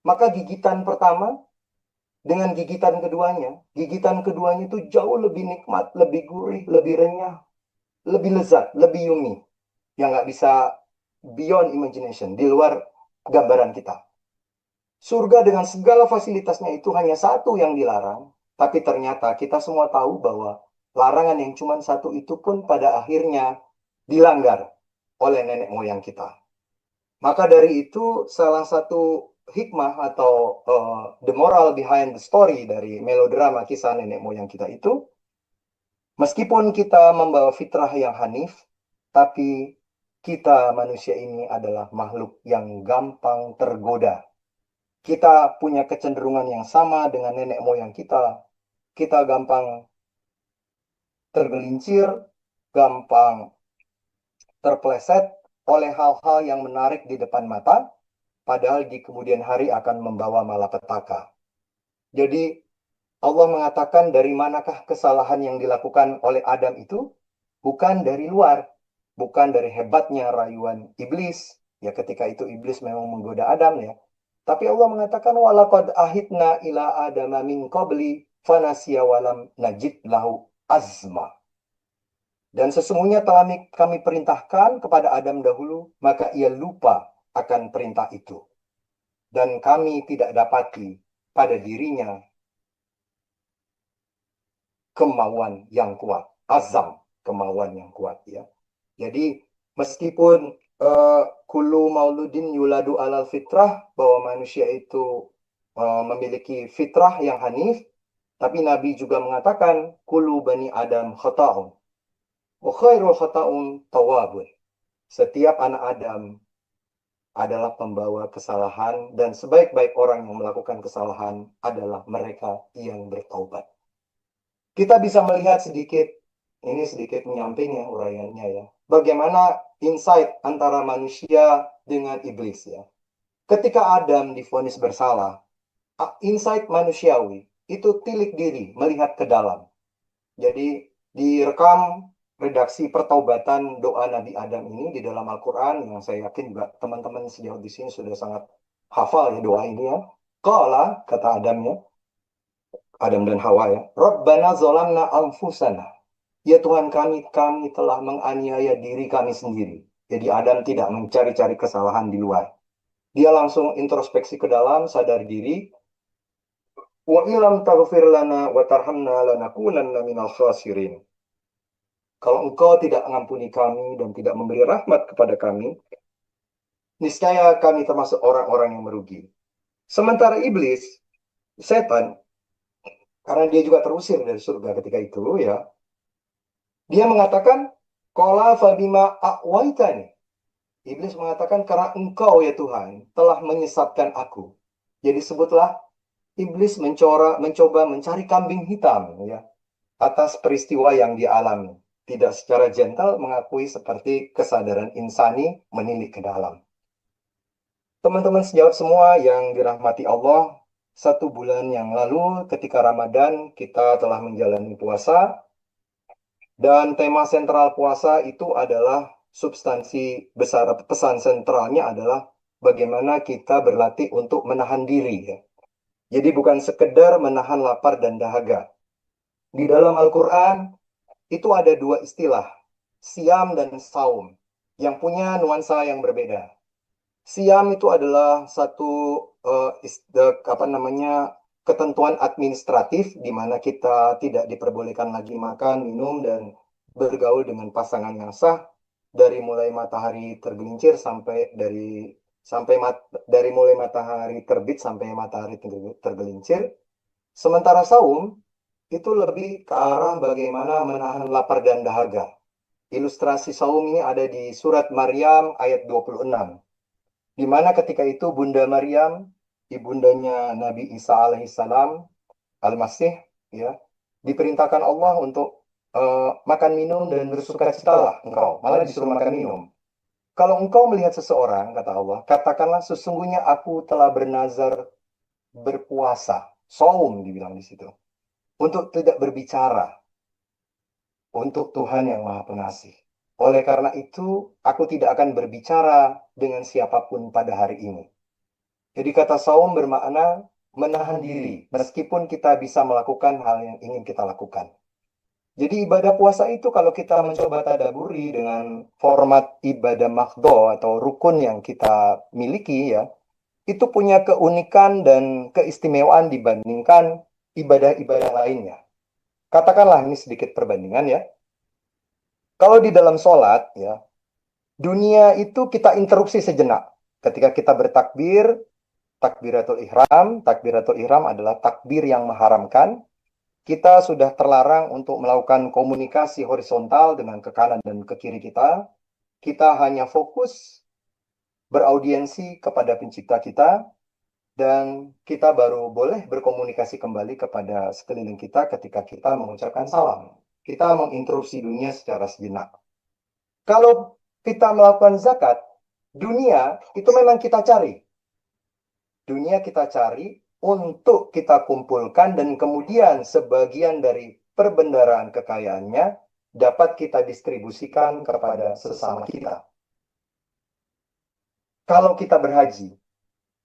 maka gigitan pertama dengan gigitan keduanya itu jauh lebih nikmat, lebih gurih, lebih renyah, lebih lezat, lebih yummy, yang nggak bisa beyond imagination, di luar gambaran kita. Surga dengan segala fasilitasnya itu hanya satu yang dilarang, tapi ternyata kita semua tahu bahwa larangan yang cuma satu itu pun pada akhirnya dilanggar oleh nenek moyang kita. Maka dari itu salah satu hikmah atau the moral behind the story dari melodrama kisah nenek moyang kita itu, meskipun kita membawa fitrah yang hanif, tapi kita manusia ini adalah makhluk yang gampang tergoda. Kita punya kecenderungan yang sama dengan nenek moyang kita. Kita gampang tergelincir, gampang terpleset oleh hal-hal yang menarik di depan mata, padahal di kemudian hari akan membawa malapetaka. Jadi Allah mengatakan dari manakah kesalahan yang dilakukan oleh Adam itu? Bukan dari luar, bukan dari hebatnya rayuan iblis. Ya ketika itu iblis memang menggoda Adam ya. Tapi Allah mengatakan walaqad ahidna ila adama min qabli fanasiya walam najid lahu azma. Dan sesungguhnya telah kami perintahkan kepada Adam dahulu, maka ia lupa akan perintah itu. Dan kami tidak dapati pada dirinya kemauan yang kuat, azam kemauan yang kuat ya. Jadi meskipun kulu mauludin yuladu alal fitrah, bahwa manusia itu memiliki fitrah yang hanif, tapi Nabi juga mengatakan kulu bani Adam khata'un wa khairul khata'un tawabun. Setiap anak Adam adalah pembawa kesalahan dan sebaik-baik orang yang melakukan kesalahan adalah mereka yang bertaubat. Kita bisa melihat sedikit, ini sedikit menyamping ya uraiannya ya. Bagaimana insight antara manusia dengan iblis ya. Ketika Adam divonis bersalah, insight manusiawi itu tilik diri melihat ke dalam. Jadi direkam redaksi pertaubatan doa Nabi Adam ini di dalam Al-Quran yang saya yakin juga teman-teman sejauh di sini sudah sangat hafal ya doa ini ya. Qala, kata Adamnya, Adam dan Hawa ya, Rabbana zolamna anfusana. Ya Tuhan kami, kami telah menganiaya diri kami sendiri. Jadi Adam tidak mencari-cari kesalahan di luar. Dia langsung introspeksi ke dalam, sadar diri. Wa ilam taghfir lana wa tarhamna lanakunanna minal khasirin. Kalau engkau tidak mengampuni kami dan tidak memberi rahmat kepada kami, niscaya kami termasuk orang-orang yang merugi. Sementara iblis, setan, karena dia juga terusir dari surga ketika itu ya, dia mengatakan, Qala fabima a'waitani. Iblis mengatakan, karena engkau ya Tuhan telah menyesatkan aku. Jadi sebutlah iblis mencoba mencari kambing hitam ya atas peristiwa yang dialami. Tidak secara gentle mengakui seperti kesadaran insani menilik ke dalam. Teman-teman sejawat semua yang dirahmati Allah, 1 bulan yang lalu ketika Ramadan kita telah menjalani puasa dan tema sentral puasa itu adalah substansi besar atau pesan sentralnya adalah bagaimana kita berlatih untuk menahan diri ya. Jadi bukan sekedar menahan lapar dan dahaga. Di dalam Al-Quran itu ada 2 istilah, siam dan saum, yang punya nuansa yang berbeda. Siam itu adalah satu apa namanya ketentuan administratif di mana kita tidak diperbolehkan lagi makan, minum dan bergaul dengan pasangan yang sah dari mulai matahari tergelincir dari mulai matahari terbit sampai matahari tergelincir. Sementara saum itu lebih ke arah bagaimana menahan lapar dan dahaga. Ilustrasi saum ini ada di surat Maryam ayat 26. Di mana ketika itu Bunda Maryam, ibundanya Nabi Isa alaihissalam, Al-Masih, ya, diperintahkan Allah untuk makan minum dan bersukacitalah engkau. Malah disuruh makan minum. Kalau engkau melihat seseorang, kata Allah, katakanlah sesungguhnya aku telah bernazar berpuasa. Saum dibilang di situ. Untuk tidak berbicara. Untuk Tuhan yang Maha Pengasih. Oleh karena itu, aku tidak akan berbicara dengan siapapun pada hari ini. Jadi kata saum bermakna menahan diri, meskipun kita bisa melakukan hal yang ingin kita lakukan. Jadi ibadah puasa itu kalau kita mencoba tadaburi dengan format ibadah makhdo atau rukun yang kita miliki ya, itu punya keunikan dan keistimewaan dibandingkan ibadah-ibadah lainnya. Katakanlah ini sedikit perbandingan ya. Kalau di dalam sholat ya, dunia itu kita interupsi sejenak. Ketika kita bertakbir, takbiratul ihram adalah takbir yang mengharamkan. Kita sudah terlarang untuk melakukan komunikasi horizontal dengan ke kanan dan ke kiri kita. Kita hanya fokus beraudiensi kepada pencipta kita dan kita baru boleh berkomunikasi kembali kepada sekeliling kita ketika kita mengucapkan salam. Kita menginterupsi dunia secara sejenak. Kalau kita melakukan zakat, dunia itu memang kita cari. Dunia kita cari untuk kita kumpulkan dan kemudian sebagian dari perbendaharaan kekayaannya dapat kita distribusikan kepada sesama kita. Kalau kita berhaji,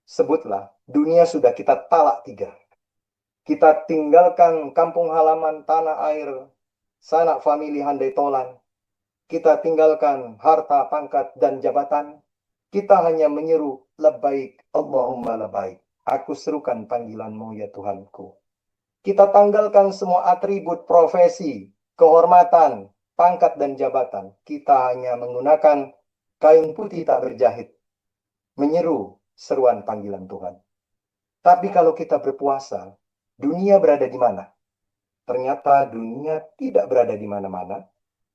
sebutlah dunia sudah kita talak 3. Kita tinggalkan kampung halaman, tanah air, sanak famili handai tolan. Kita tinggalkan harta, pangkat, dan jabatan. Kita hanya menyeru, labbaik, Allahumma labbaik. Aku serukan panggilanmu ya Tuhanku. Kita tanggalkan semua atribut profesi, kehormatan, pangkat, dan jabatan. Kita hanya menggunakan kain putih tak berjahit. Menyeru seruan panggilan Tuhan. Tapi kalau kita berpuasa, dunia berada di mana? Ternyata dunia tidak berada di mana-mana.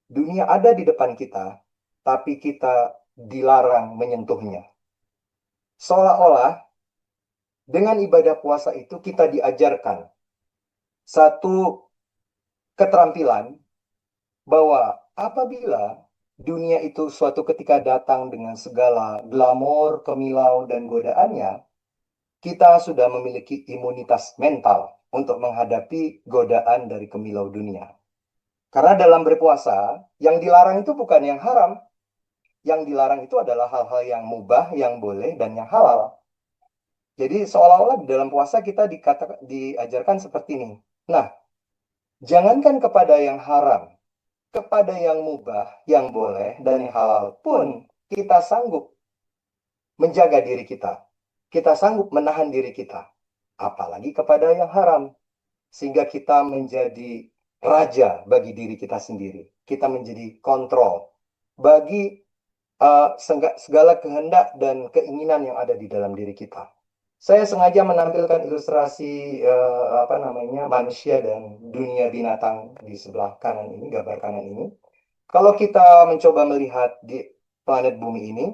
Dunia ada di depan kita, tapi kita dilarang menyentuhnya. Seolah-olah dengan ibadah puasa itu kita diajarkan satu keterampilan bahwa apabila dunia itu suatu ketika datang dengan segala glamor, kemilau, dan godaannya, kita sudah memiliki imunitas mental untuk menghadapi godaan dari kemilau dunia. Karena dalam berpuasa, yang dilarang itu bukan yang haram. Yang dilarang itu adalah hal-hal yang mubah, yang boleh, dan yang halal. Jadi seolah-olah di dalam puasa kita diajarkan seperti ini. Nah, jangankan kepada yang haram, kepada yang mubah, yang boleh, dan yang halal pun kita sanggup menjaga diri kita. Kita sanggup menahan diri kita. Apalagi kepada yang haram. Sehingga kita menjadi raja bagi diri kita sendiri. Kita menjadi kontrol bagi segala kehendak dan keinginan yang ada di dalam diri kita. Saya sengaja menampilkan ilustrasi apa namanya manusia dan dunia binatang di sebelah kanan ini, gambar kanan ini. Kalau kita mencoba melihat di planet bumi ini,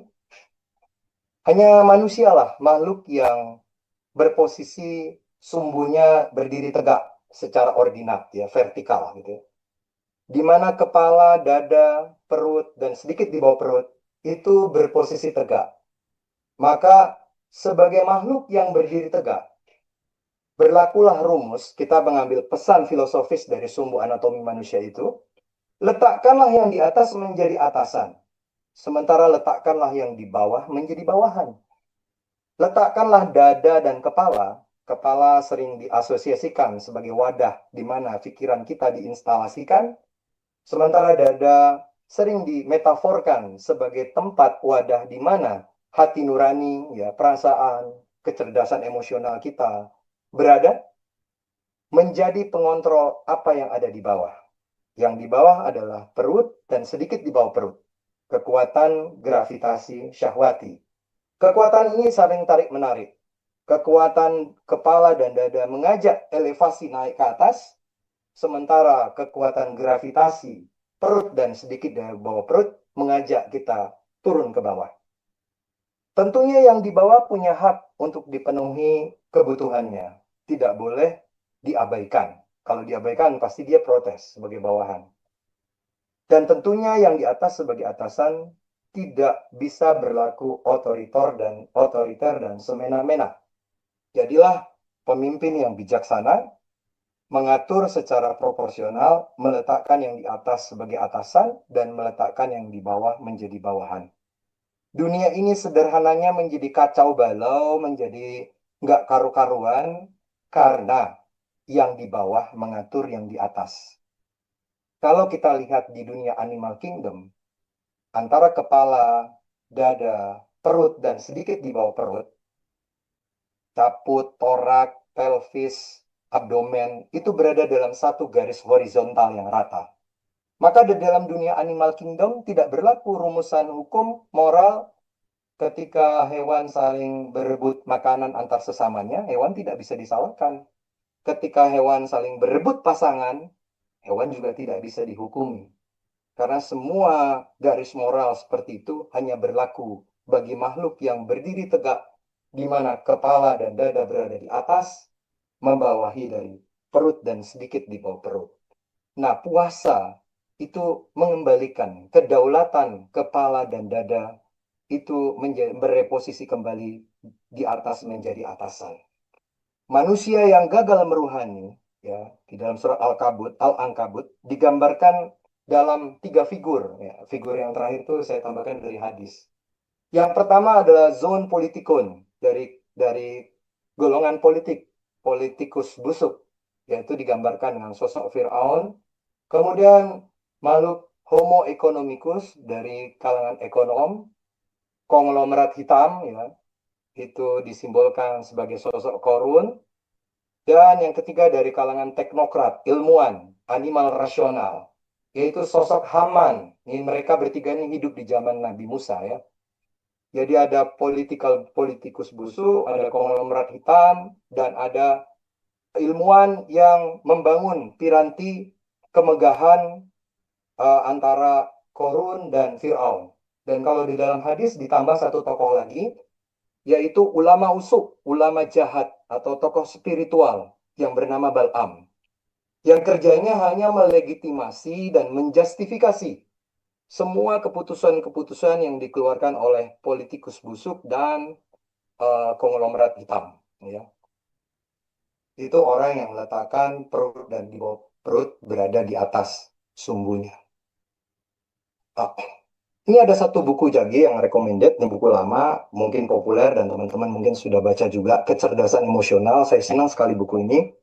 hanya manusialah makhluk yang berposisi sumbunya berdiri tegak secara ordinat, ya, vertikal gitu, ya. Di mana kepala, dada, perut, dan sedikit di bawah perut itu berposisi tegak. Maka sebagai makhluk yang berdiri tegak, berlakulah rumus, kita mengambil pesan filosofis dari sumbu anatomi manusia itu, letakkanlah yang di atas menjadi atasan, sementara letakkanlah yang di bawah menjadi bawahan. Letakkanlah dada dan kepala. Kepala sering diasosiasikan sebagai wadah di mana pikiran kita diinstalasikan, sementara dada sering dimetaforkan sebagai tempat wadah di mana hati nurani, ya, perasaan, kecerdasan emosional kita berada, menjadi pengontrol apa yang ada di bawah. Yang di bawah adalah perut dan sedikit di bawah perut. Kekuatan gravitasi syahwati. Kekuatan ini saling tarik-menarik. Kekuatan kepala dan dada mengajak elevasi naik ke atas, sementara kekuatan gravitasi perut dan sedikit dari bawah perut mengajak kita turun ke bawah. Tentunya yang di bawah punya hak untuk dipenuhi kebutuhannya. Tidak boleh diabaikan. Kalau diabaikan pasti dia protes sebagai bawahan. Dan tentunya yang di atas sebagai atasan tidak bisa berlaku otoriter dan semena-mena. Jadilah pemimpin yang bijaksana, mengatur secara proporsional, meletakkan yang di atas sebagai atasan dan meletakkan yang di bawah menjadi bawahan. Dunia ini sederhananya menjadi kacau balau, menjadi nggak karu-karuan karena yang di bawah mengatur yang di atas. Kalau kita lihat di dunia animal kingdom, antara kepala, dada, perut, dan sedikit di bawah perut, caput, torak, pelvis, abdomen, itu berada dalam satu garis horizontal yang rata. Maka di dalam dunia animal kingdom tidak berlaku rumusan hukum moral ketika hewan saling berebut makanan antar sesamanya, hewan tidak bisa disalahkan. Ketika hewan saling berebut pasangan, hewan juga tidak bisa dihukumi. Karena semua garis moral seperti itu hanya berlaku bagi makhluk yang berdiri tegak, di mana kepala dan dada berada di atas, membawahi dari perut dan sedikit di bawah perut. Nah, puasa itu mengembalikan kedaulatan kepala dan dada itu bereposisi kembali di atas menjadi atasan. Manusia yang gagal meruhani, ya, di dalam surat Al-Ankabut digambarkan dalam 3 figur. Ya. Figur yang terakhir itu saya tambahkan dari hadis. Yang pertama adalah zon politikun, dari golongan politik, politikus busuk, yaitu digambarkan dengan sosok Fir'aun. Kemudian makhluk Homo economicus dari kalangan ekonom, konglomerat hitam, ya, itu disimbolkan sebagai sosok Korun. Dan yang ketiga dari kalangan teknokrat, ilmuwan, animal rasional, yaitu sosok Haman. Ini mereka bertiga ini hidup di zaman Nabi Musa, ya. Jadi ada politikus busuk, ada konglomerat hitam, dan ada ilmuwan yang membangun piranti kemegahan antara Korun dan Fir'aun. Dan kalau di dalam hadis ditambah satu tokoh lagi, yaitu ulama usuk, ulama jahat, atau tokoh spiritual yang bernama Bal'am. Yang kerjanya hanya melegitimasi dan menjustifikasi semua keputusan-keputusan yang dikeluarkan oleh politikus busuk dan konglomerat hitam. Ya. Itu orang yang meletakkan perut dan di bawah perut berada di atas sumbunya. Ini ada satu buku Jagi yang recommended, ini buku lama, mungkin populer dan teman-teman mungkin sudah baca juga, Kecerdasan Emosional. Saya senang sekali buku ini.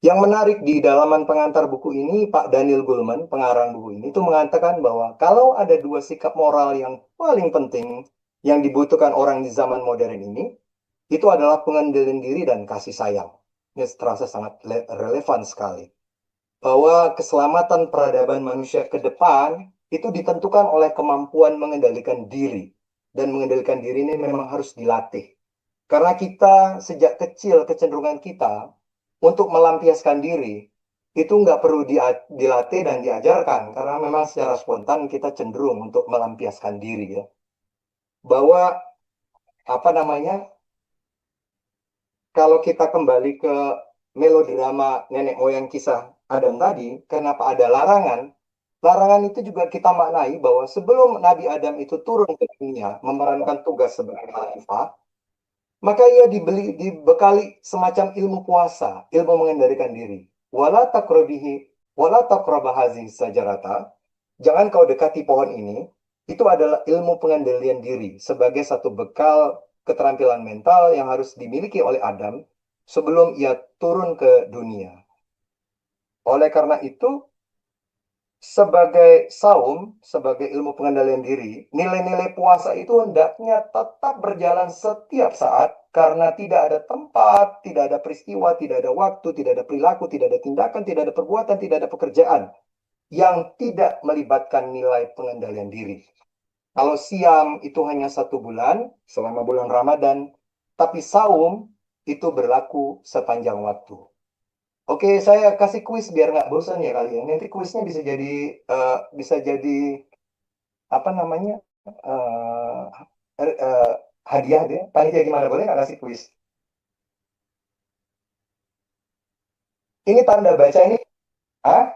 Yang menarik di dalaman pengantar buku ini, Pak Daniel Goleman, pengarang buku ini, itu mengatakan bahwa kalau ada dua sikap moral yang paling penting yang dibutuhkan orang di zaman modern ini, itu adalah pengendalian diri dan kasih sayang. Ini terasa sangat relevan sekali. Bahwa keselamatan peradaban manusia ke depan itu ditentukan oleh kemampuan mengendalikan diri. Dan mengendalikan diri ini memang harus dilatih. Karena kita sejak kecil kecenderungan kita untuk melampiaskan diri itu nggak perlu dilatih dan diajarkan karena memang secara spontan kita cenderung untuk melampiaskan diri ya. Bahwa apa namanya kalau kita kembali ke melodrama nenek moyang kisah Adam tadi, kenapa ada larangan? Larangan itu juga kita maknai bahwa sebelum Nabi Adam itu turun ke dunia memerankan tugas sebagai khalifah, maka ia dibekali semacam ilmu puasa, ilmu mengendalikan diri. Wala takrobihi, wala takrobahazi sajarata. Jangan kau dekati pohon ini. Itu adalah ilmu pengendalian diri sebagai satu bekal keterampilan mental yang harus dimiliki oleh Adam sebelum ia turun ke dunia. Oleh karena itu, sebagai saum, sebagai ilmu pengendalian diri, nilai-nilai puasa itu hendaknya tetap berjalan setiap saat karena tidak ada tempat, tidak ada peristiwa, tidak ada waktu, tidak ada perilaku, tidak ada tindakan, tidak ada perbuatan, tidak ada pekerjaan yang tidak melibatkan nilai pengendalian diri. Kalau siam itu hanya 1 bulan, selama bulan Ramadan, tapi saum itu berlaku sepanjang waktu. Oke, saya kasih kuis biar nggak bosan ya kalian. Nanti kuisnya bisa jadi apa namanya eh hadiah deh. Panitia gimana boleh nggak kasih kuis? Ini tanda baca ini, ah,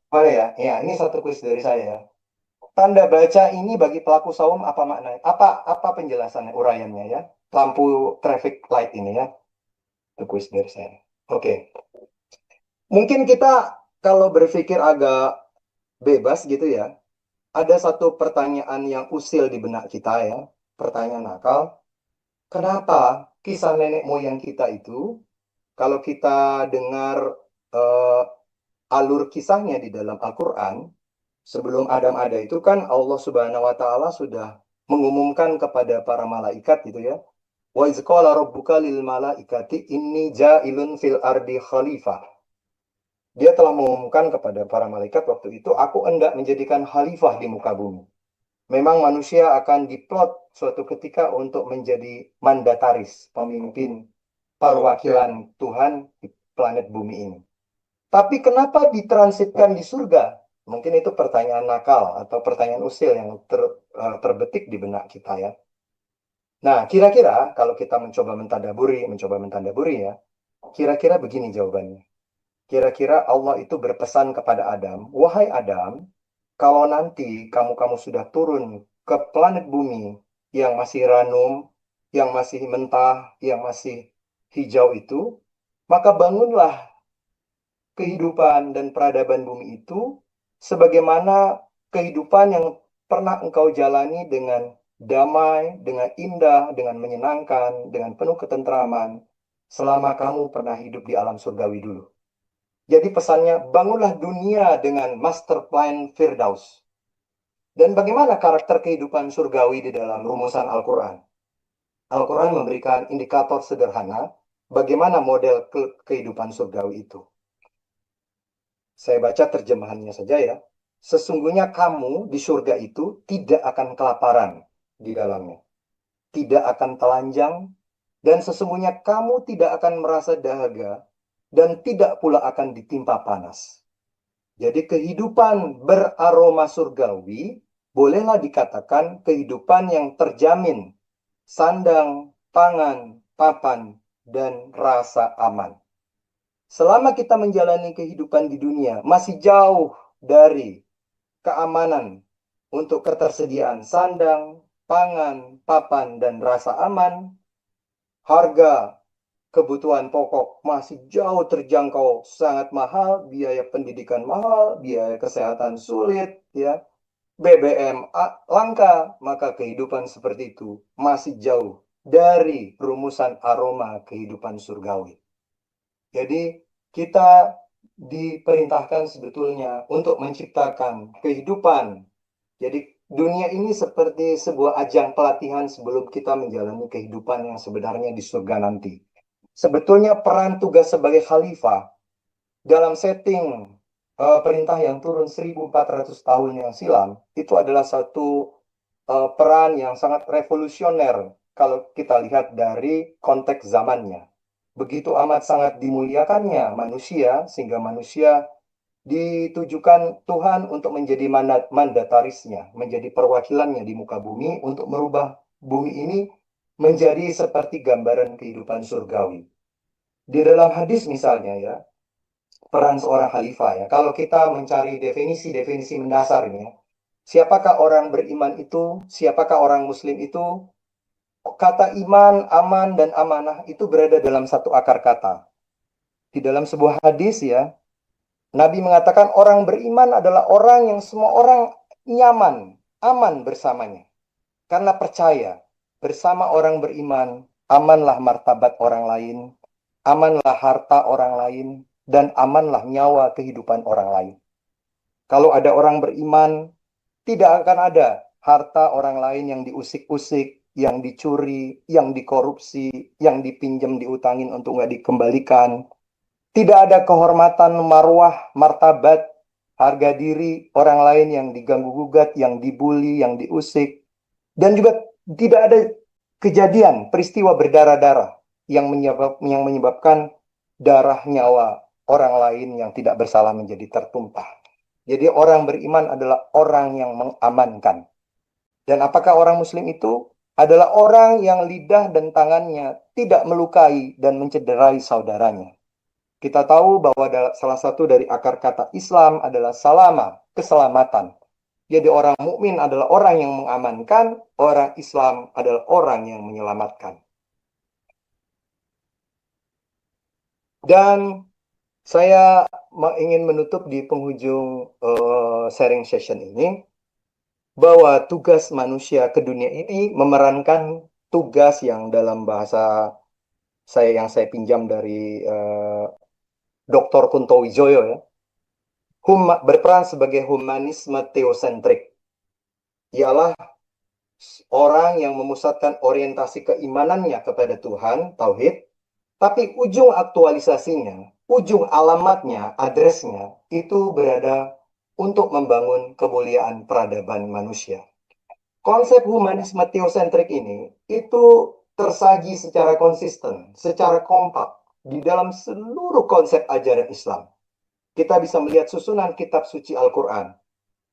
boleh ya? Ya, ini satu kuis dari saya. Tanda baca ini bagi pelaku saum apa maknanya? Apa penjelasannya, uraiannya ya? Lampu traffic light ini ya. Itu kuis dari saya. Oke, mungkin kita kalau berpikir agak bebas gitu ya. Ada satu pertanyaan yang usil di benak kita ya, pertanyaan nakal. Kenapa kisah nenek moyang kita itu, kalau kita dengar eh, alur kisahnya di dalam Al-Quran, sebelum Adam ada itu kan Allah Subhanahu wa Ta'ala sudah mengumumkan kepada para malaikat gitu ya. Wa iz qala rabbuka lil malaikati inni ja'ilun fil ardi khalifah. Dia telah mengumumkan kepada para malaikat waktu itu, aku hendak menjadikan khalifah di muka bumi. Memang manusia akan diplot suatu ketika untuk menjadi mandataris, pemimpin perwakilan Tuhan di planet bumi ini. Tapi kenapa ditransitkan di surga? Mungkin itu pertanyaan nakal atau pertanyaan usil yang terbetik di benak kita ya. Nah, kira-kira kalau kita mencoba mentadaburi ya, kira-kira begini jawabannya. Kira-kira Allah itu berpesan kepada Adam, wahai Adam, kalau nanti kamu sudah turun ke planet bumi yang masih ranum, yang masih mentah, yang masih hijau itu, maka bangunlah kehidupan dan peradaban bumi itu sebagaimana kehidupan yang pernah engkau jalani dengan damai, dengan indah, dengan menyenangkan, dengan penuh ketentraman selama kamu pernah hidup di alam surgawi dulu. Jadi pesannya, bangunlah dunia dengan master plan Firdaus. Dan bagaimana karakter kehidupan surgawi di dalam rumusan Al-Quran? Al-Quran memberikan indikator sederhana bagaimana model kehidupan surgawi itu. Saya baca terjemahannya saja ya. Sesungguhnya kamu di surga itu tidak akan kelaparan di dalamnya. Tidak akan telanjang. Dan sesungguhnya kamu tidak akan merasa dahaga. Dan tidak pula akan ditimpa panas. Jadi kehidupan beraroma surgawi bolehlah dikatakan kehidupan yang terjamin. Sandang, pangan, papan, dan rasa aman. Selama kita menjalani kehidupan di dunia masih jauh dari keamanan untuk ketersediaan sandang, pangan, papan, dan rasa aman, harga kebutuhan pokok masih jauh terjangkau, sangat mahal, biaya pendidikan mahal, biaya kesehatan sulit, ya. BBM langka, maka kehidupan seperti itu masih jauh dari rumusan aroma kehidupan surgawi. Jadi kita diperintahkan sebetulnya untuk menciptakan kehidupan. Jadi dunia ini seperti sebuah ajang pelatihan sebelum kita menjalani kehidupan yang sebenarnya di surga nanti. Sebetulnya peran tugas sebagai khalifah dalam setting perintah yang turun 1400 tahun yang silam itu adalah satu peran yang sangat revolusioner kalau kita lihat dari konteks zamannya. Begitu amat sangat dimuliakannya manusia sehingga manusia ditujukan Tuhan untuk menjadi mandatarisnya, menjadi perwakilannya di muka bumi untuk merubah bumi ini menjadi seperti gambaran kehidupan surgawi. Di dalam hadis misalnya ya, peran seorang khalifah ya. Kalau kita mencari definisi-definisi mendasarnya, siapakah orang beriman itu? Siapakah orang muslim itu? Kata iman, aman, dan amanah itu berada dalam satu akar kata. Di dalam sebuah hadis ya, Nabi mengatakan orang beriman adalah orang yang semua orang nyaman, aman bersamanya. Karena percaya, bersama orang beriman, amanlah martabat orang lain, amanlah harta orang lain, dan amanlah nyawa kehidupan orang lain. Kalau ada orang beriman, tidak akan ada harta orang lain yang diusik-usik, yang dicuri, yang dikorupsi, yang dipinjam, diutangin untuk nggak dikembalikan. Tidak ada kehormatan, marwah, martabat, harga diri orang lain yang diganggu-gugat, yang dibully, yang diusik. Dan juga tidak ada kejadian, peristiwa berdarah-darah yang menyebabkan darah nyawa orang lain yang tidak bersalah menjadi tertumpah. Jadi orang beriman adalah orang yang mengamankan. Dan apakah orang muslim itu? Adalah orang yang lidah dan tangannya tidak melukai dan mencederai saudaranya. Kita tahu bahwa salah satu dari akar kata Islam adalah salama, keselamatan. Jadi orang mukmin adalah orang yang mengamankan, orang Islam adalah orang yang menyelamatkan. Dan saya ingin menutup di penghujung sharing session ini bahwa tugas manusia ke dunia ini memerankan tugas yang dalam bahasa saya pinjam dari Dr. Kunto Wijoyo ya, berperan sebagai humanisme teosentrik. Ialah orang yang memusatkan orientasi keimanannya kepada Tuhan, tauhid, tapi ujung aktualisasinya, ujung alamatnya, adresnya, itu berada untuk membangun kemuliaan peradaban manusia. Konsep humanisme teosentrik ini, itu tersaji secara konsisten, secara kompak, di dalam seluruh konsep ajaran Islam. Kita bisa melihat susunan kitab suci Al-Quran.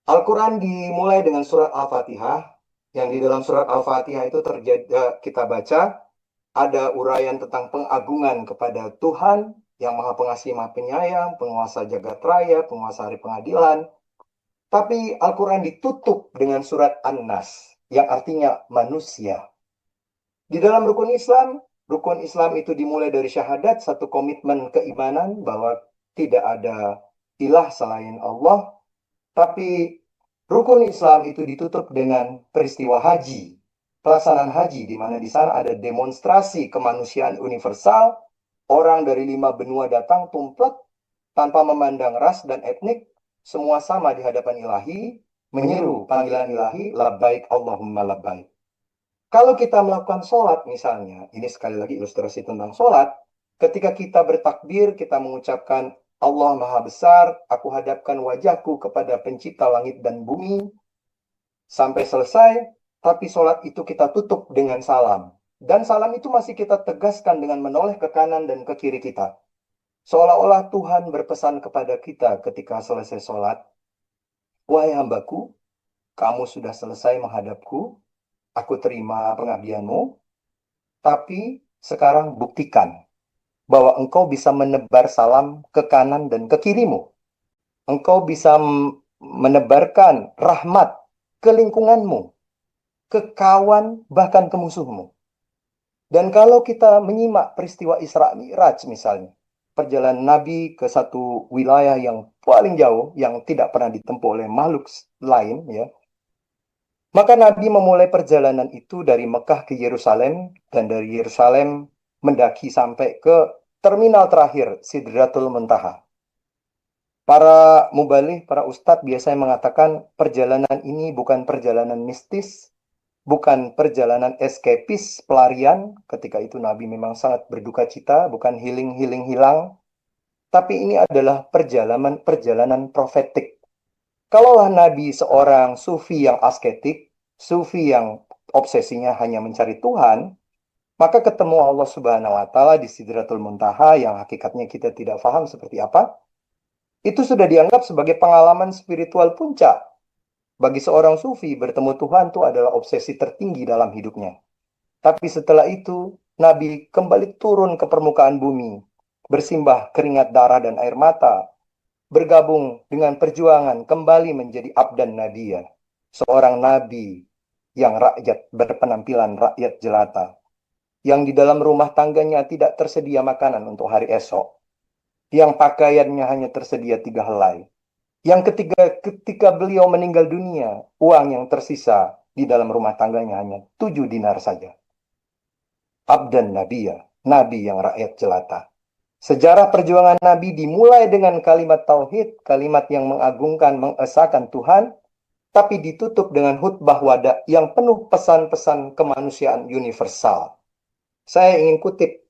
Al-Quran dimulai dengan surat Al-Fatihah, yang di dalam surat Al-Fatihah itu kita baca, ada uraian tentang pengagungan kepada Tuhan yang Maha Pengasih, Maha Penyayang, penguasa jagat raya, penguasa hari pengadilan. Tapi Al-Quran ditutup dengan surat An-Nas, yang artinya manusia. Di dalam rukun Islam itu dimulai dari syahadat, satu komitmen keimanan bahwa tidak ada ilah selain Allah. Tapi rukun Islam itu ditutup dengan peristiwa haji, pelaksanaan haji, di mana di sana ada demonstrasi kemanusiaan universal, orang dari 5 benua datang tumplek tanpa memandang ras dan etnik, semua sama di hadapan ilahi, menyeru panggilan ilahi, labbaik Allahumma labbaik. Kalau kita melakukan sholat misalnya, ini sekali lagi ilustrasi tentang sholat, ketika kita bertakbir, kita mengucapkan Allah Maha Besar, aku hadapkan wajahku kepada pencipta langit dan bumi, sampai selesai, tapi sholat itu kita tutup dengan salam. Dan salam itu masih kita tegaskan dengan menoleh ke kanan dan ke kiri kita. Seolah-olah Tuhan berpesan kepada kita ketika selesai sholat, wahai hambaku, kamu sudah selesai menghadapku, aku terima pengabdianmu, tapi sekarang buktikan bahwa engkau bisa menebar salam ke kanan dan ke kirimu. Engkau bisa menebarkan rahmat ke lingkunganmu, ke kawan, bahkan ke musuhmu. Dan kalau kita menyimak peristiwa Isra Mi'raj misalnya, perjalanan Nabi ke satu wilayah yang paling jauh, yang tidak pernah ditempuh oleh makhluk lain, ya, Maka Nabi memulai perjalanan itu dari Mekah ke Yerusalem, dan dari Yerusalem mendaki sampai ke terminal terakhir, Sidratul Muntaha. Para mubalih, para ustadz biasanya mengatakan perjalanan ini bukan perjalanan mistis, bukan perjalanan eskapis, pelarian. Ketika itu Nabi memang sangat berduka cita, bukan healing-healing hilang. Tapi ini adalah perjalanan profetik. Kalaulah Nabi seorang sufi yang asketik, sufi yang obsesinya hanya mencari Tuhan, maka ketemu Allah Subhanahu wa Ta'ala di Sidratul Muntaha yang hakikatnya kita tidak paham seperti apa, itu sudah dianggap sebagai pengalaman spiritual puncak. Bagi seorang sufi, bertemu Tuhan itu adalah obsesi tertinggi dalam hidupnya. Tapi setelah itu, Nabi kembali turun ke permukaan bumi, bersimbah keringat darah dan air mata, bergabung dengan perjuangan kembali menjadi abdan Nabiya, seorang nabi yang rakyat berpenampilan rakyat jelata, yang di dalam rumah tangganya tidak tersedia makanan untuk hari esok, yang pakaiannya hanya tersedia 3 helai, yang ketika beliau meninggal dunia, uang yang tersisa di dalam rumah tangganya hanya 7 dinar saja. Abdan Nabiya, nabi yang rakyat jelata. Sejarah perjuangan Nabi dimulai dengan kalimat tauhid, kalimat yang mengagungkan, mengesahkan Tuhan, tapi ditutup dengan khutbah wada yang penuh pesan-pesan kemanusiaan universal. Saya ingin kutip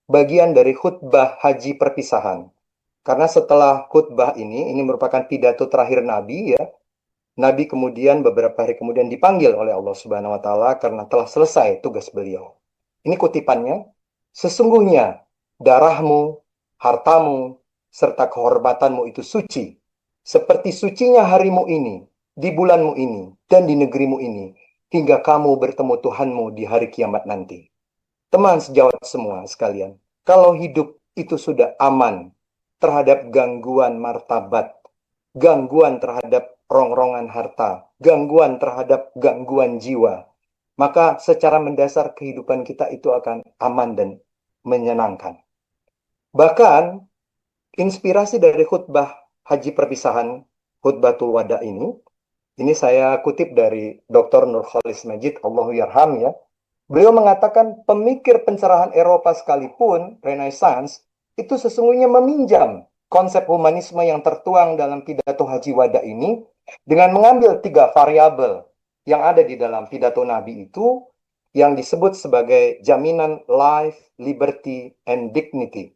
bagian dari khutbah haji perpisahan. Karena setelah khutbah ini merupakan pidato terakhir Nabi ya. Nabi kemudian beberapa hari kemudian dipanggil oleh Allah Subhanahu wa Ta'ala karena telah selesai tugas beliau. Ini kutipannya, sesungguhnya darahmu, hartamu, serta kehormatanmu itu suci, seperti sucinya harimu ini, di bulanmu ini, dan di negerimu ini, hingga kamu bertemu Tuhanmu di hari kiamat nanti. Teman sejawat semua sekalian, kalau hidup itu sudah aman terhadap gangguan martabat, gangguan terhadap rongrongan harta, gangguan terhadap gangguan jiwa, maka secara mendasar kehidupan kita itu akan aman dan menyenangkan. Bahkan inspirasi dari khutbah haji perpisahan, khutbatul wada ini saya kutip dari Dr. Nurholis Majid, Allahu Yarham ya. Beliau mengatakan pemikir pencerahan Eropa sekalipun, Renaissance, itu sesungguhnya meminjam konsep humanisme yang tertuang dalam pidato Haji Wada ini dengan mengambil 3 variabel yang ada di dalam pidato Nabi itu yang disebut sebagai jaminan life, liberty, and dignity.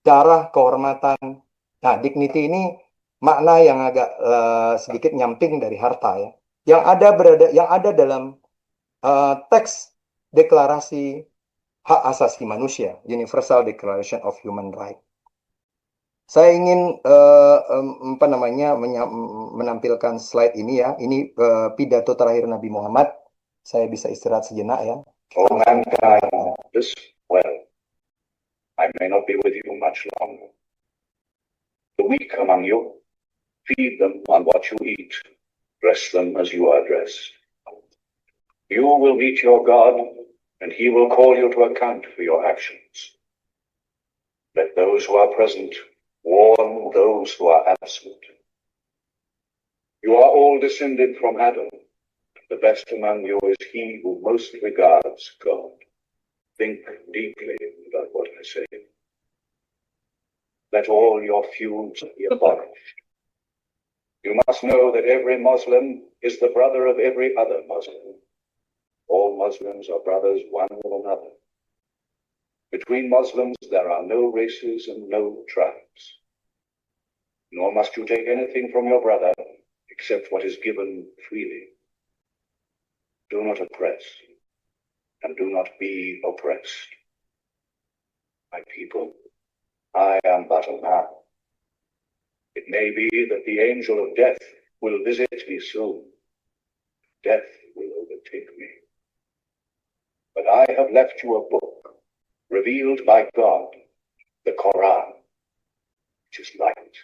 Darah, kehormatan. Nah, dignity ini makna yang agak sedikit nyamping dari harta ya. Yang ada dalam teks deklarasi hak asasi manusia, Universal Declaration of Human Rights. Saya ingin menampilkan slide ini ya. Ini pidato terakhir Nabi Muhammad. Saya bisa istirahat sejenak ya. O mankind, this well, I may not be with you much longer. The weak among you, feed them on what you eat, dress them as you are dressed. You will meet your God, and he will call you to account for your actions. Let those who are present warn those who are absent. You are all descended from Adam. The best among you is he who most regards God. Think deeply about what I say. Let all your feuds be abolished. You must know that every Muslim is the brother of every other Muslim. All Muslims are brothers one with another. Between Muslims there are no races and no tribes. Nor must you take anything from your brother except what is given freely. Do not oppress, and do not be oppressed. My people, I am but a man. It may be that the angel of death will visit me soon. Death will overtake me. But I have left you a book, revealed by God, the Quran, which is light,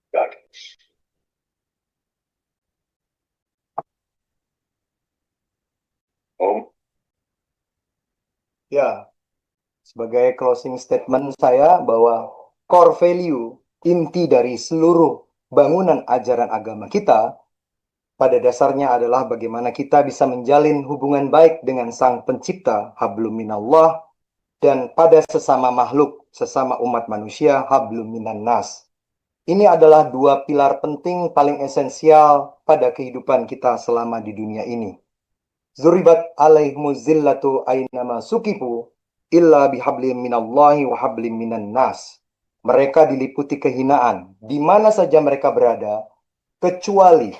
guidance. Ya, sebagai closing statement saya bahwa core value, inti dari seluruh bangunan ajaran agama kita pada dasarnya adalah bagaimana kita bisa menjalin hubungan baik dengan Sang Pencipta, hablum minallah, dan pada sesama makhluk, sesama umat manusia, hablum minan nas. Ini adalah dua pilar penting paling esensial pada kehidupan kita selama di dunia ini. Zuribat alaihimu zillatu aynama sukifu illa bihablim minallahi wa hablim minan nas. Mereka diliputi kehinaan di mana saja mereka berada, kecuali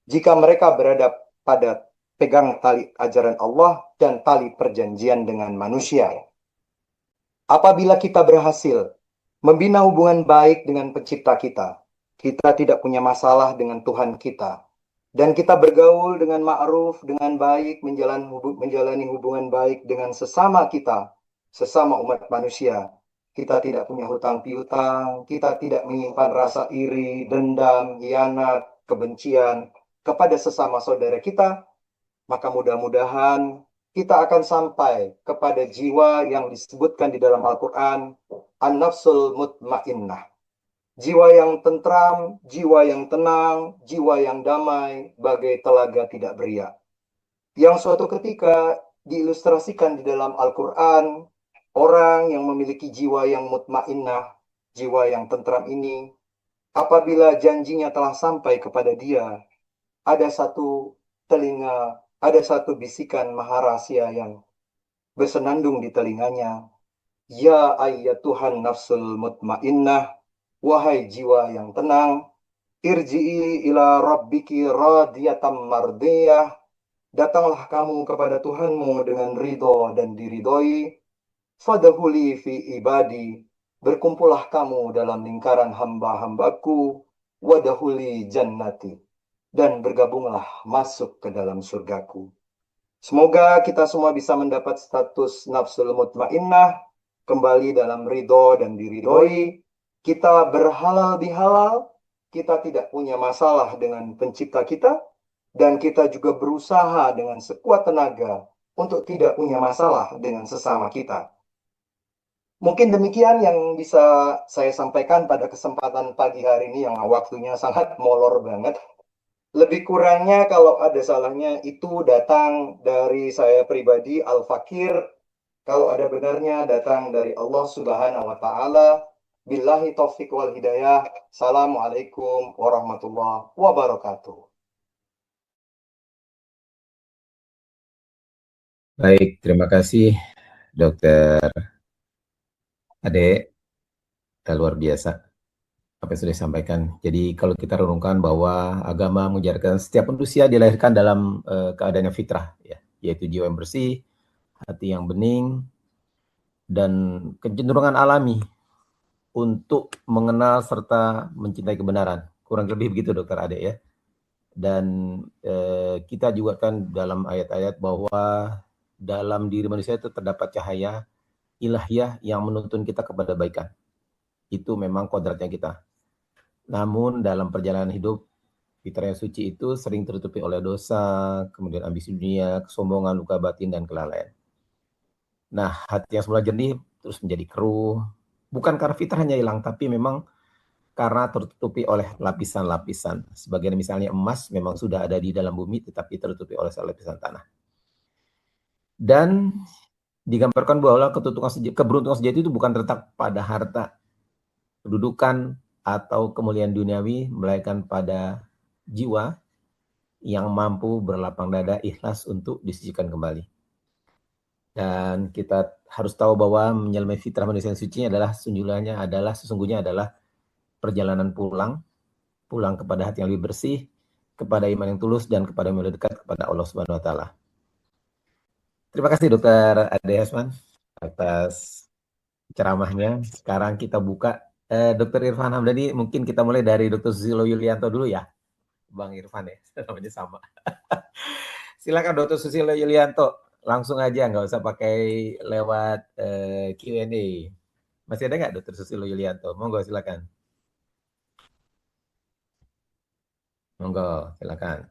jika mereka berada pada pegang tali ajaran Allah dan tali perjanjian dengan manusia. Apabila kita berhasil membina hubungan baik dengan pencipta kita, kita tidak punya masalah dengan Tuhan kita, dan kita bergaul dengan ma'ruf, dengan baik, menjalani hubungan baik dengan sesama kita, sesama umat manusia. Kita tidak punya hutang piutang, kita tidak menyimpan rasa iri, dendam, hianat, kebencian kepada sesama saudara kita, maka mudah-mudahan kita akan sampai kepada jiwa yang disebutkan di dalam Al-Quran, an-nafsul mutmainnah. Jiwa yang tentram, jiwa yang tenang, jiwa yang damai, bagai telaga tidak beria. Yang suatu ketika diilustrasikan di dalam Al-Quran, orang yang memiliki jiwa yang mutmainnah, jiwa yang tentram ini, apabila janjinya telah sampai kepada dia, ada satu telinga, ada satu bisikan maharasia yang bersenandung di telinganya. Ya ayyatuhan nafsul mutmainnah, wahai jiwa yang tenang, irji'i ila rabbiki radiyatam mardiyah, datanglah kamu kepada Tuhanmu dengan ridho dan diridhoi, fadhuli fi ibadi, berkumpullah kamu dalam lingkaran hamba-hambaku, wadahuli jannati, dan bergabunglah masuk ke dalam surgaku. Semoga kita semua bisa mendapat status nafsul mutmainnah, kembali dalam ridho dan diridhoi. Kita berhalal bihalal, kita tidak punya masalah dengan pencipta kita, dan kita juga berusaha dengan sekuat tenaga untuk tidak punya masalah dengan sesama kita. Mungkin demikian yang bisa saya sampaikan pada kesempatan pagi hari ini yang waktunya sangat molor banget. Lebih kurangnya kalau ada salahnya itu datang dari saya pribadi, Al-Fakir. Kalau ada benarnya datang dari Allah Subhanahu wa Ta'ala. Billahi taufiq wal hidayah. Assalamualaikum warahmatullahi wabarakatuh. Baik, terima kasih Dokter Ade, luar biasa apa yang sudah disampaikan. Jadi kalau kita renungkan bahwa agama mengajarkan setiap manusia dilahirkan dalam keadaan yang fitrah, ya, yaitu jiwa yang bersih, hati yang bening, dan kecenderungan alami untuk mengenal serta mencintai kebenaran. Kurang lebih begitu Dokter Ade ya. Dan kita juga kan dalam ayat-ayat bahwa dalam diri manusia itu terdapat cahaya ilahiyah yang menuntun kita kepada kebaikan. Itu memang kodratnya kita. Namun dalam perjalanan hidup, fitrah yang suci itu sering tertutupi oleh dosa, kemudian ambisi dunia, kesombongan, luka batin, dan kelalaian. Nah, hati yang semula jernih terus menjadi keruh. Bukan karena fitrahnya hilang, tapi memang karena tertutupi oleh lapisan-lapisan. Sebagian misalnya emas memang sudah ada di dalam bumi, tetapi tertutupi oleh lapisan tanah. Dan digambarkan bahwa keberuntungan sejati itu bukan terletak pada harta, kedudukan, atau kemuliaan duniawi, melainkan pada jiwa yang mampu berlapang dada ikhlas untuk disucikan kembali. Dan kita harus tahu bahwa menyelami fitrah manusia yang suci adalah sesungguhnya adalah perjalanan pulang kepada hati yang lebih bersih, kepada iman yang tulus, dan kepada yang lebih dekat kepada Allah Subhanahu wa Ta'ala. Terima kasih Dokter Ade Hasman atas ceramahnya. Sekarang kita buka Dr. Irfan Hamdani, mungkin kita mulai dari Dr. Susilo Yulianto dulu ya. Bang Irfan ya, namanya sama. Silakan Dr. Susilo Yulianto, langsung aja, nggak usah pakai lewat Q&A. Masih ada nggak Dr. Susilo Yulianto? Monggo silakan. Monggo, silakan.